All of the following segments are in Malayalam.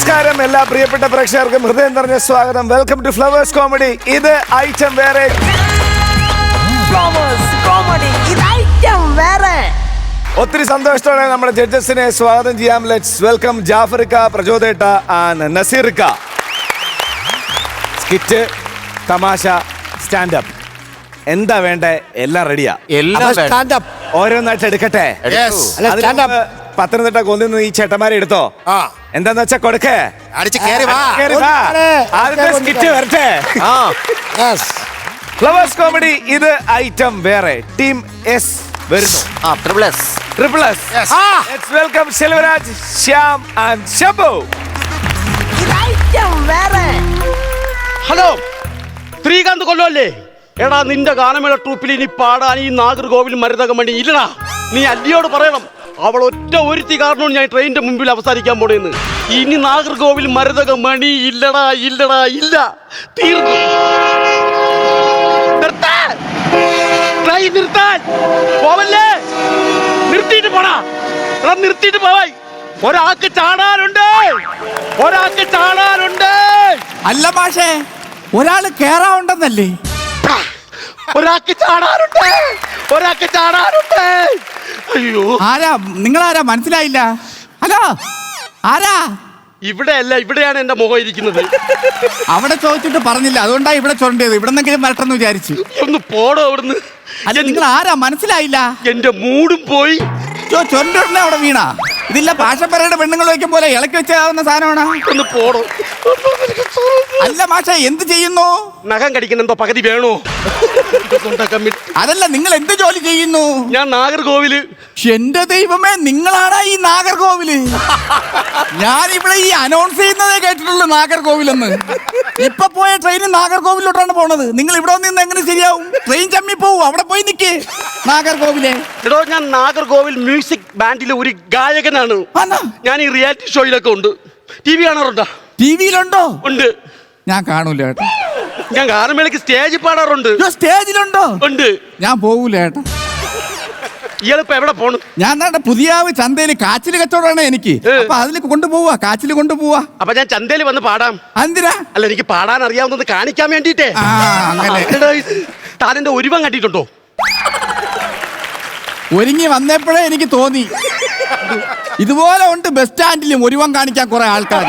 നമസ്കാരം എല്ലാ പ്രിയപ്പെട്ട പ്രേക്ഷകർക്കും ഹൃദയം നിറഞ്ഞ സ്വാഗതം. Welcome to Flowers Comedy. ഇത് ഐറ്റം വേറെ. ഒത്തിരി സന്തോഷത്തോടെ നമ്മുടെ ജഡ്ജസിനെ സ്വാഗതം ചെയ്യാം. ലെറ്റ്സ് വെൽക്കം ജാഫറിക്ക, പ്രചോദേട്ട ആൻഡ് നസീറിക്ക. സ്കിറ്റ്, തമാശ, സ്റ്റാൻഡപ്പ് എന്താ വേണ്ടേ? എല്ലാം റെഡിയാ. ഓരോന്നായിട്ട് എടുക്കട്ടെ. പത്തനംതിട്ട കൊണ്ടുവന്ന് ഈ ചേട്ടന്മാരെ എടുത്തോ. എന്താന്ന് വെച്ചാ കൊടുക്കേ. സ്കിറ്റ് വരട്ടെ. Flowers Comedy. ഇത് ഐറ്റം വേറെ. ടീം എസ് വരുന്നു. Triple S. Let's welcome Selvaraj, Shyam and Shambhu. Hello, Srikanth കൊല്ലമല്ലേ? എടാ, നിന്റെ ഗാനമേള ട്രൂപ്പിൽ ഇനി പാടാൻ ഈ നാഗർകോവിൽ മരുതകം മണി ഇല്ലടാ. നീ അല്ലിയോട് പറയണം, അവൾ ഒറ്റ ഒരുത്തി കാരണമാണ് ഞാൻ ട്രെയിനിന്റെ മുമ്പിൽ അവസാനിക്കാൻ പോണേന്ന്. ഇനി നാഗർകോവിൽ മരുതകം മണി ഇല്ലടാ, ഇല്ലടാ, ഇല്ല. തീർന്നു. ട്രെയിൻ നിർത്താൻ പോവല്ലേ? നിർത്തിയിട്ട് പോടാ. എടാ, നിർത്തിയിട്ട് പോവായി. ഒരാൾക്ക് ചാടാനുണ്ട്, ഒരാൾക്ക് ചാടാനുണ്ട്. അല്ല മാഷേ, ഒരാള് കേറാറുണ്ടെന്നല്ലേ? ഒരാൾക്ക് ചാടാനുണ്ട്, ഒരാൾക്ക് ചാടാനുണ്ട്. അയ്യോ, ആരാ? നിങ്ങളാരാ? മനസ്സിലായില്ല. ഹലോ, ആരാ? ഇവിടെ അല്ല, ഇവിടെയാണ് എന്റെ മുഖം ഇരിക്കുന്നത്. അവിടെ ചോദിച്ചിട്ട് പറഞ്ഞില്ല, അതുകൊണ്ടാ ഇവിടെ ചൊരണ്ടിയത്. ഇവിടെ നിന്നെങ്കിലും വരട്ടെന്ന് വിചാരിച്ചു. ഒന്ന് പോടോ അവിടുന്ന്. അല്ല, നിങ്ങൾ ആരാ? മനസ്സിലായില്ല. എന്റെ മൂടും പോയി. ചൊരണ്ടുടനെ അവിടെ വീണ. ഇതില്ല പാഷപ്പരയുടെ പെണ്ണുങ്ങൾ വയ്ക്കും പോലെ ഇളക്കി വെച്ചാവുന്ന സാധനമാണ്. ഒന്ന് പോടോ. അല്ല മാഷേ, എന്ത് ചെയ്യുന്നു? നഖം കടിക്കുന്നെന്തോ പകുതി വേണോ? അതല്ല, നിങ്ങൾ എന്ത് ജോലി ചെയ്യുന്നു? ഞാൻ നാഗർകോവില്. എന്റെ ദൈവമേ, നിങ്ങളാണ് ഈ നാഗർകോവില്? ഞാൻ ഇവിടെ ഈ അനൗൺസ് ചെയ്യുന്നതേ കേട്ടിട്ടുള്ളൂ നാഗർകോവിലെന്ന്. ഇപ്പൊ പോയ ട്രെയിൻ നാഗർകോവിലോട്ടാണ് പോണത്. നിങ്ങൾ ഇവിടെ നിന്ന് എങ്ങനെ ശരിയാവും? ട്രെയിൻ ചമ്മി പോവും. അവിടെ പോയി നിൽക്കേ നാഗർകോവിലെ. എടോ, ഞാൻ നാഗർകോവിൽ മ്യൂസിക് ബാൻഡിലെ ഒരു ഗായകനാണ്. ഞാൻ ഈ റിയാലിറ്റി ഷോയിലൊക്കെ ഉണ്ട്. ടി വി കാണാറുണ്ടോ? ടിവിയിലുണ്ടോ? ഉണ്ട്. ഞാൻ കാണൂല ഏട്ടാ. ഞാൻ ഗാനമേളയ്ക്ക് സ്റ്റേജിൽ പാടാറുണ്ട്. സ്റ്റേജിലുണ്ടോ? ഉണ്ട്. ഞാൻ പോകൂല ഏട്ടാ. ഇയാളിപ്പോ എവിടെ പോണു? ഞാൻ പുതിയാവ് ചന്തയില് കാച്ചില് കച്ചവടമാണ് എനിക്ക്. അപ്പൊ അതിൽ കൊണ്ടുപോവാ, കാച്ചില് കൊണ്ടുപോവാ. അപ്പൊ ഞാൻ ചന്തയിൽ വന്ന് പാടാം. എന്തിനാ? അല്ല, എനിക്ക് പാടാൻ അറിയാവുന്നത് കാണിക്കാൻ വേണ്ടിട്ടേ. താനെന്റെ ഒരുവം കണ്ടിട്ടുണ്ടോ? ഒരുങ്ങി വന്നപ്പോഴേ എനിക്ക് തോന്നി ഇതുപോലെ ഉണ്ട് ബസ് സ്റ്റാൻഡിലും ഒരുവൻ കാണിക്കാൻ കുറെ ആൾക്കാർ.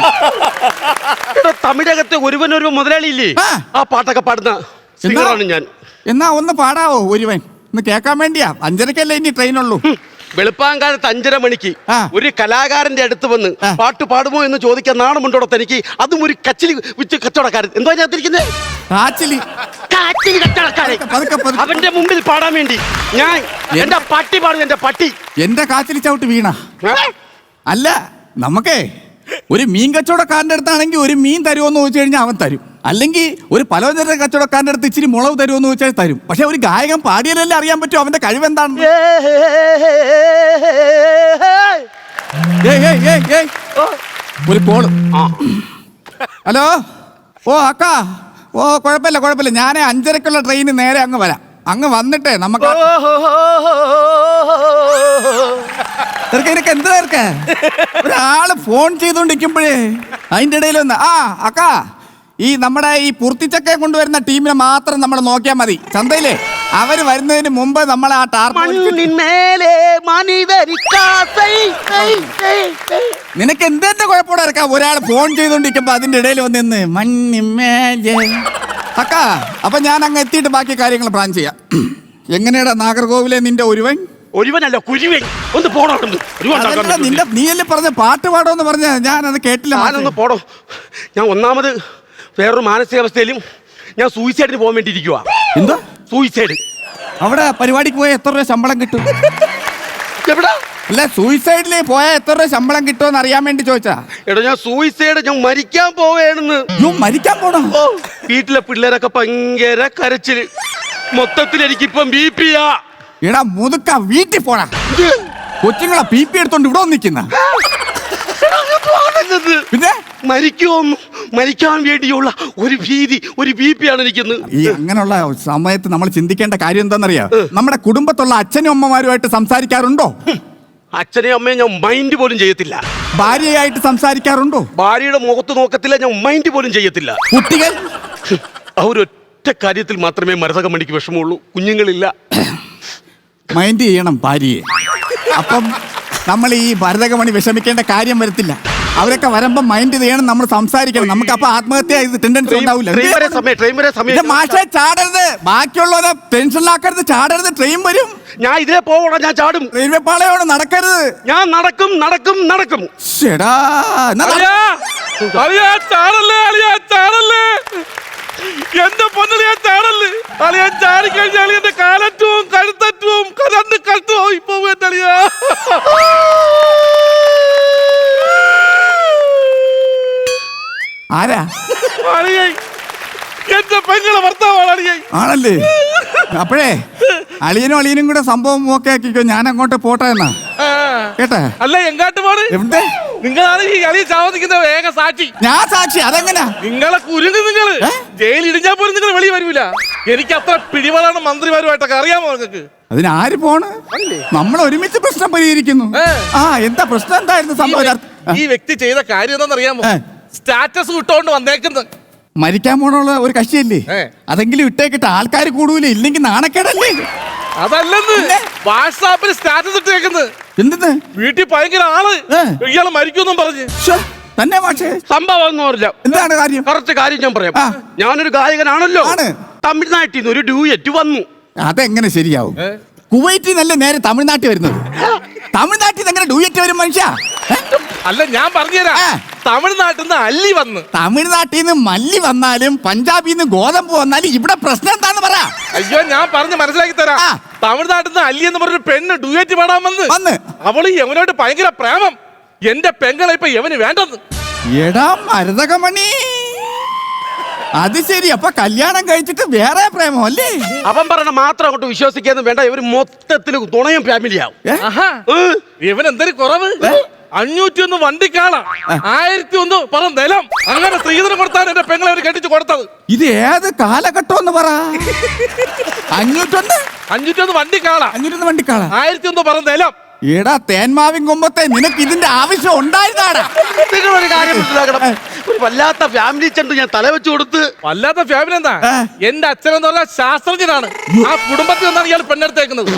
തമിഴകത്തെ ഒരുവൻ മുതലാളി ഇല്ലേ, ആ പാട്ടൊക്കെ പാടുന്ന സിംഗറാണ് ഞാൻ. എന്നാ ഒന്ന് പാടാവോ ഒരുവൻ? ഒന്ന് കേൾക്കാൻ വേണ്ടിയാ. 5:30 ഇനി ട്രെയിനുള്ളൂ. വെളുപ്പാങ്കാലത്ത് 5:30 മണിക്ക് ഒരു കലാകാരന്റെ അടുത്ത് വന്ന് പാട്ട് പാടുമോ എന്ന് ചോദിക്കാൻ നാണമുണ്ടോടോ തനിക്ക്? അതും ഒരു കച്ചിലി വിറ്റ് കച്ചവടക്കാരൻ. എന്തോ ഞാൻ തിരിക്കുന്നത്? കാച്ചിലി കച്ചവടക്കാരൻ. അവന്റെ മുമ്പിൽ പാടാൻ വേണ്ടി ഞാൻ എന്റെ പട്ടി പാടും. എന്റെ പട്ടി എന്റെ കാച്ചിലി ചവിട്ട് വീണ. അല്ല, നമുക്കേ ഒരു മീൻ കച്ചവടക്കാരൻ്റെ അടുത്താണെങ്കിൽ ഒരു മീൻ തരുമോന്ന് ചോദിച്ചു കഴിഞ്ഞാൽ അവൻ തരും. അല്ലെങ്കിൽ ഒരു പലവ്യഞ്ജന കച്ചവടക്കാരൻ്റെ അടുത്ത് ഇച്ചിരി മുളക് തരുമോന്ന് ചോദിച്ചാൽ തരും. പക്ഷെ ഒരു ഗായകൻ പാടിയാലല്ലേ അറിയാൻ പറ്റും അവന്റെ കഴിവെന്താണെന്ന്. ഒരു കോള്. ഹലോ. ഓ അക്ക, ഓ കുഴപ്പമില്ല. ഞാൻ 5:30 ട്രെയിന് നേരെ അങ്ങ് വരാം. അങ്ങ് വന്നിട്ടേ നമുക്ക് എന്ത് തീർക്കേ. ഒരാള് ഫോൺ ചെയ്തോണ്ടിരിക്കുമ്പോഴേ അതിന്റെ ഇടയിൽ ഒന്ന് അക്ക, ഈ നമ്മുടെ ഈ പൂർത്തിച്ചക്കയെ കൊണ്ടുവരുന്ന ടീമിനെ മാത്രം നമ്മൾ നോക്കിയാൽ മതി. ചന്തയിലെ അവര് വരുന്നതിന് മുമ്പ് നമ്മൾ ആ നിനക്ക് എന്തെന്റെ കുഴപ്പമില്ല ഇറക്കാം. ഒരാൾ ഫോൺ ചെയ്തോണ്ടിരിക്കുമ്പോ അതിന്റെ ഇടയിൽ വന്ന് മണ്ണിമേലെ അക്ക. അപ്പൊ ഞാൻ അങ്ങ് എത്തിയിട്ട് ബാക്കി കാര്യങ്ങൾ പ്ലാൻ ചെയ്യാം. എങ്ങനെയാടാ നാഗർകോവിലെ നിന്റെ ഒരുവൻ? ഒരുവനല്ല, കുരുവൻ. ഒന്ന് പോടോ. നീയല്ലേ പറഞ്ഞ പാട്ട് പാടോന്ന് പറഞ്ഞ, ഞാനത് കേട്ടില്ല. ഞാനൊന്ന് പോടോ. ഞാൻ ഒന്നാമത് വേറൊരു മാനസികാവസ്ഥയിലും ഞാൻ സൂയിസൈഡിന് പോകാൻ വേണ്ടി ഇരിക്കുക. എന്താ സൂയിസൈഡ്? അവിടെ പരിപാടിക്ക് പോയാൽ എത്ര രൂപ ശമ്പളം കിട്ടും? എവിടാ? അല്ല, സൂയിസൈഡിൽ പോയാൽ എത്ര രൂപ ശമ്പളം കിട്ടുമെന്ന് അറിയാൻ വേണ്ടി ചോദിച്ചാ. എടോ, ഞാൻ സൂയിസൈഡ്, ഞാൻ മരിക്കാൻ പോവേണെന്ന്. മരിക്കാൻ പോണോ? വീട്ടിലെ പിള്ളേരൊക്കെ ഭയങ്കര കരച്ചില്. മൊത്തത്തിൽ എനിക്കിപ്പം BP. എടാ മുതുക്ക, വീട്ടിൽ പോണ കൊച്ചുങ്ങളെ BP എടുത്തോണ്ട് ഇവിടെ നിൽക്കുന്ന. പിന്നെ മരിക്കാൻ വേണ്ടിയുള്ള ഒരു ഭീതി, ഒരു BP ആണ് എനിക്കെന്ന്. ഈ അങ്ങനെയുള്ള സമയത്ത് നമ്മൾ ചിന്തിക്കേണ്ട കാര്യം എന്താണെന്നറിയാം. നമ്മുടെ കുടുംബത്തുള്ള അച്ഛനും അമ്മമാരുമായിട്ട് സംസാരിക്കാറുണ്ടോ? അച്ഛനെയും അമ്മയും ഞാൻ മൈൻഡ് പോലും ചെയ്യത്തില്ല. ഭാര്യയായിട്ട് സംസാരിക്കാറുണ്ടോ? ഭാര്യയുടെ മുഖത്ത് നോക്കത്തില്ല, ഞാൻ മൈൻഡ് പോലും ചെയ്യത്തില്ല. കുട്ടികൾ? ആ ഒരൊറ്റ കാര്യത്തിൽ മാത്രമേ മരതകമണിക്ക് വിഷമമുള്ളൂ, കുഞ്ഞുങ്ങളില്ല. മൈൻഡ് ചെയ്യണം ഭാര്യയെ. അപ്പം നമ്മൾ ഈ ഭരതകമണി വിഷമിക്കേണ്ട കാര്യം വരത്തില്ല. അവരൊക്കെ വരുമ്പോ മൈൻഡ് ചെയ്യണം, നമ്മൾ സംസാരിക്കണം. നമുക്ക് അപ്പൊ ആത്മഹത്യ ടെൻഡൻസി ഉണ്ടാവില്ല. മാഷെ ചാടരുത്, ബാക്കിയുള്ളവരെ ടെൻഷനിലാക്കരുത്, ചാടരുത്, ട്രെയിൻ വരും. ഞാൻ ഇതിലെ പോവണം, ഞാൻ ചാടും. റെയിൽവേ പാളയോട് നടക്കരുത്. ഞാൻ നടക്കും നടക്കും നടക്കും. ശെടാ എന്റെ പൊന്നളിയാ ചാടല്ലേ അളിയാ, ചാടിക്കഴിഞ്ഞാൽ എന്റെ കാലറ്റവും കഴുത്തറ്റവും കരണ്ട് കട്ടുവോ ഇപ്പൊ എന്റെ അളിയാ. ആരാ? എന്റെ പെങ്ങളെ ഭർത്താവാണ് അളിയായി. ആണല്ലേ? അപ്പോഴേ അളിയനും കൂടെ സംഭവം ഓക്കെ ആക്കിക്കോ, ഞാൻ അങ്ങോട്ട് പോട്ടെ എന്നാ കേട്ടെ. അല്ല എങ്ങാട്ട് പോണ്? എവിടെ? നിങ്ങളാണ് ഈ അളിയെ ചാവതിക്കുന്ന വേഗ സാക്ഷി. ഞാൻ സാക്ഷി? അതെങ്ങനാ? നിങ്ങളെ കുരുങ്ങ് നിങ്ങള് ജയിലിൽ ഇടിഞ്ഞാൽ പോലും നിങ്ങൾ വെളി വരൂല. എനിക്ക് അത്ര പിടിപാടാണ് മന്ത്രിമാരുമായിട്ടൊക്കെ, അറിയാമോ നിങ്ങൾക്ക്? അതിനാര് പോണ്? നമ്മൾ ഒരുമിച്ച് പ്രശ്നം പരിഹരിക്കുന്നു. എന്താ പ്രശ്നം? എന്തായിരുന്നു സംഭവം? ഈ വ്യക്തി ചെയ്ത കാര്യം എന്താണെന്നറിയാമോ? സ്റ്റാറ്റസ് വിട്ടോണ്ട് വന്നേക്കുന്നത്. മരിക്കാൻ പോണുള്ള ഒരു കക്ഷിയല്ലേ, അതെങ്കിലും ഇട്ടേക്കിട്ട് ആൾക്കാർ കൂടൂലേ, ഇല്ലെങ്കിൽ നാണക്കേടല്ലേ? അതല്ലെന്ന് വാട്സാപ്പിൽ സ്റ്റാറ്റസ് ഇട്ടേക്കുന്നത്. എന്തെന്ന്? വീട്ടിൽ ഭയങ്കര ആള്, ഇയാള് മരിക്കുമെന്നും പറഞ്ഞ്. തന്നെ പക്ഷേ സംഭവം ഒന്നും അറിയില്ല. എന്താണ് കാര്യം? കുറച്ച് കാര്യം ഞാൻ പറയാം. ഞാനൊരു ഗായകനാണല്ലോ. തമിഴ്നാട്ടിൽ നിന്ന് ഒരു ഡ്യൂയറ്റ് വന്നു. അതെങ്ങനെ ശരിയാവും? കുവൈറ്റിൽ നിന്നല്ലേ നേരെ തമിഴ്നാട്ടിൽ വരുന്നത്. തമിഴ്നാട്ടിൽ നിന്ന് എങ്ങനെ ഡ്യൂയറ്റ് വരും മനുഷ്യ? അല്ല ഞാൻ പറഞ്ഞുതരാം. തമിഴ്നാട്ടിൽ നിന്ന് അല്ലി വന്ന്. തമിഴ്നാട്ടിൽ നിന്ന് മല്ലി വന്നാലും പഞ്ചാബിൽ നിന്ന് ഗോതമ്പ് വന്നാലും ഇവിടെ പ്രശ്നം എന്താന്ന് പറ. അയ്യോ ഞാൻ പറഞ്ഞ് മനസ്സിലാക്കി തരാം. തമിഴ്നാട്ടിൽ നിന്ന് അല്ലി എന്ന് പറഞ്ഞൊരു പെണ്ണ് ഡ്യൂയറ്റ് പാടാൻ വന്ന് അവള് യവനോട്ട് ഭയങ്കര പ്രേമം. എന്റെ പെങ്ങളെ ഇപ്പൊ യവന് വേണ്ടെന്ന്. എടാ മരതകമണി, അത് ശരി. അപ്പൊ കല്യാണം കഴിച്ചിട്ട് വേറെ പ്രേമം അല്ലേ? അവൻ പറഞ്ഞ മാത്രം അങ്ങോട്ട് വിശ്വസിക്കാന്ന് വേണ്ട, ഇവര് മൊത്തത്തിൽ തുണയും ഫാമിലിയാവും. ഇവൻ എന്തൊരു കുറവ്? 501 വണ്ടിക്കാള, 1001 പറ നിലം, അങ്ങനെ സ്ത്രീധനം കൊടുത്താണ് എന്റെ പെങ്ങളെ അവര് കെട്ടിച്ച് കൊടുത്തത്. ഇത് ഏത് കാലഘട്ടം എന്ന് പറ. 501 വണ്ടിക്കാള, 501 വണ്ടിക്കാള, 1001 പറ നിലം. എടാ തേന്മാവിൻ കൊമ്പത്തെ, നിനക്ക് ഇതിന്റെ ആവശ്യം ഉണ്ടായിരുന്നാടാ? ഒരു കാര്യം മനസ്സിലാക്കണം, ഒരു വല്ലാത്ത ഫാമിലി ചെണ്ട് ഞാൻ തല വെച്ച് കൊടുത്ത്. വല്ലാത്ത ഫാമിലി എന്താ? എന്റെ അച്ഛനെന്ന് പറഞ്ഞാൽ ശാസ്ത്രജ്ഞനാണ്. ആ കുടുംബത്തിൽ നിന്നാണ് ഇയാൾ പെണ്ണെടുത്തേക്കുന്നത്.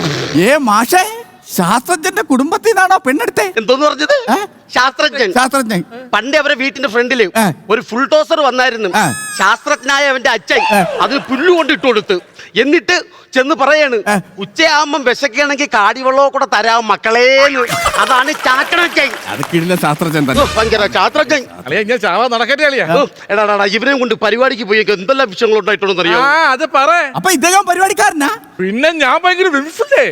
മാഷേ, ശാസ്ത്രജ്ഞന്റെ കുടുംബത്തിൽ നിന്നാണോ പെണ്ണെടുത്തേ? എന്തോന്ന് പറഞ്ഞത്? ശാസ്ത്രജ്ഞൻ. പണ്ട് അവരെ വീട്ടിന്റെ ഫ്രണ്ടില് ഒരു ഫുൾ ടോസർ വന്നായിരുന്നു. ശാസ്ത്രജ്ഞനായ അവന്റെ അച്ഛൻ അതിന് പുല്ലുകൊണ്ട് ഇട്ട് കൊടുത്ത്. എന്നിട്ട് ചെന്ന് പറയാണ്, ഉച്ചയാകുമ്പം വിശക്കുകയാണെങ്കിൽ കാടിവെള്ളവും കൂടെ തരാം മക്കളേന്ന്. അതാണ് ശാസ്ത്രജ്ഞൻ. ഭയങ്കര ശാസ്ത്രജ്ഞൻ. എടാ ഇവനെയും കൊണ്ട് പരിപാടിക്ക് പോയി എന്തെല്ലാം വിഷയങ്ങൾ ഉണ്ടായിട്ടുണ്ടെന്ന് അറിയാം. അത് പറ. അപ്പൊ ഇദ്ദേഹം പരിപാടിക്കാരനാ? പിന്നെ ഞാൻ ഭയങ്കര മിമിക്സല്ലേ.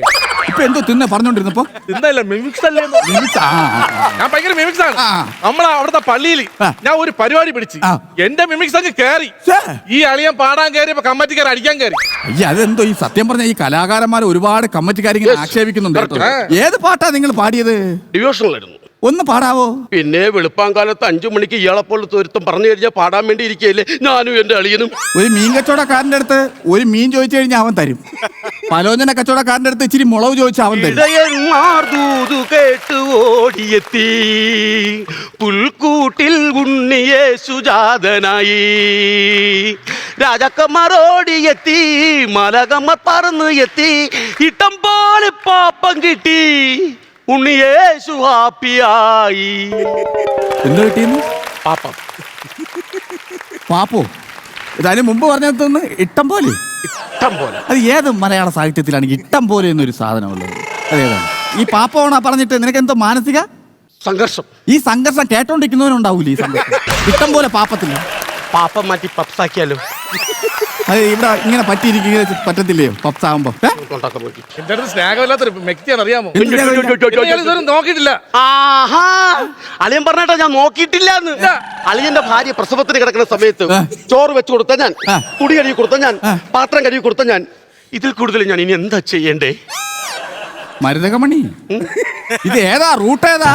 ഇപ്പൊ എന്തോ തിന്ന പറഞ്ഞോണ്ടിരുന്നപ്പോ തിന്നല്ല മിമിക്സ് അല്ലേ? ഞാൻ ഭയങ്കര മിമിക്സ് ആണ്. നമ്മളെ അവിടുത്തെ പള്ളിയിൽ ഞാൻ ഒരു പരിപാടി പിടിച്ച് എന്റെ മിമിക്സ് അങ്ങ് കയറി. ഈ അളിയൻ പാടാൻ കയറിയപ്പോ കമ്മറ്റിക്കാർ അടിക്കാൻ കയറി. അതെന്തോ ഈ സത്യം പറഞ്ഞ ഈ കലാകാരന്മാരെ ഒരുപാട് കമ്മറ്റിക്കാരിങ്ങനെ ആക്ഷേപിക്കുന്നുണ്ട്. ഏത് പാട്ടാ നിങ്ങൾ പാടിയത്? ഡിവോഷണലായിരുന്നു. ഒന്ന് പാടാവോ? പിന്നെ വെളുപ്പാങ്കാലത്ത് 5 മണിക്ക് ഇയാളെപ്പോലത്തെ ഒരുത്തം പറഞ്ഞു കഴിഞ്ഞാൽ പാടാൻ വേണ്ടി ഇരിക്കുകയല്ലേ ഞാനും എന്റെ അളിയനും. ഒരു മീൻ കച്ചവടക്കാരന്റെ അടുത്ത് ഒരു മീൻ ചോദിച്ചു കഴിഞ്ഞാൽ അവൻ തരും. പലോചന കച്ചവടക്കാരന്റെ അടുത്ത് ഇച്ചിരി മുളക് ചോദിച്ചാൽ അവൻ തരും. കേട്ട് ഓടിയെത്തി പുൽക്കൂട്ടിൽ ഉണ്ണിയെ സുജാതനായി. രാജാക്കന്മാരോടിയെത്തി, മലകമ്മർ പറന്ന് എത്തി, ഇട്ടം പോലെ പാപ്പം കിട്ടി, ഉണ്ണിയേശു ഹാപ്പിയായി. എന്ത് കിട്ടിയെന്ന്? പാപ്പം. പാപ്പോ? ഇതായാലും മുമ്പ് പറഞ്ഞതൊന്ന് ഇട്ടം പോലെ. ഇട്ടം പോലെ അത് ഏത് മലയാള സാഹിത്യത്തിലാണ് ഇട്ടം പോലെ എന്നൊരു സാധനമുള്ളത്? അതേതാണ്? ഈ പാപ്പമാണോ പറഞ്ഞിട്ട് നിനക്ക് എന്തോ മാനസിക സംഘർഷം? ഈ സംഘർഷം കേട്ടോണ്ടിരിക്കുന്നവനുണ്ടാവൂല ഈ സംഘർഷം. ഇട്ടം പോലെ പാപ്പത്തില്ല. പാപ്പം മാറ്റി പപ്സാക്കിയാലോ? അത് ഇവിടെ ഇങ്ങനെ പറ്റിയിരിക്കുക പറ്റത്തില്ലയോ പപ്സ് ആകുമ്പോ? എന്റെ അടുത്ത് സ്നേഹമില്ലാത്തൊരു വ്യക്തിയാണ്, അറിയാമോ? നോക്കിയിട്ടില്ല. അളിയൻ പറഞ്ഞാ ഞാൻ നോക്കിയിട്ടില്ല. അളിയന്റെ ഭാര്യ പ്രസവത്തിന് കിടക്കുന്ന സമയത്ത് ചോറ് വെച്ച് കൊടുത്ത ഞാൻ, തുണി കഴുകി കൊടുത്ത ഞാൻ, പാത്രം കഴുകി കൊടുത്ത ഞാൻ. ഇതിൽ കൂടുതൽ ഞാൻ ഇനി എന്താ ചെയ്യണ്ടേ? മരുതകമണി, ഇത് ഏതാ റൂട്ട്? ഏതാ?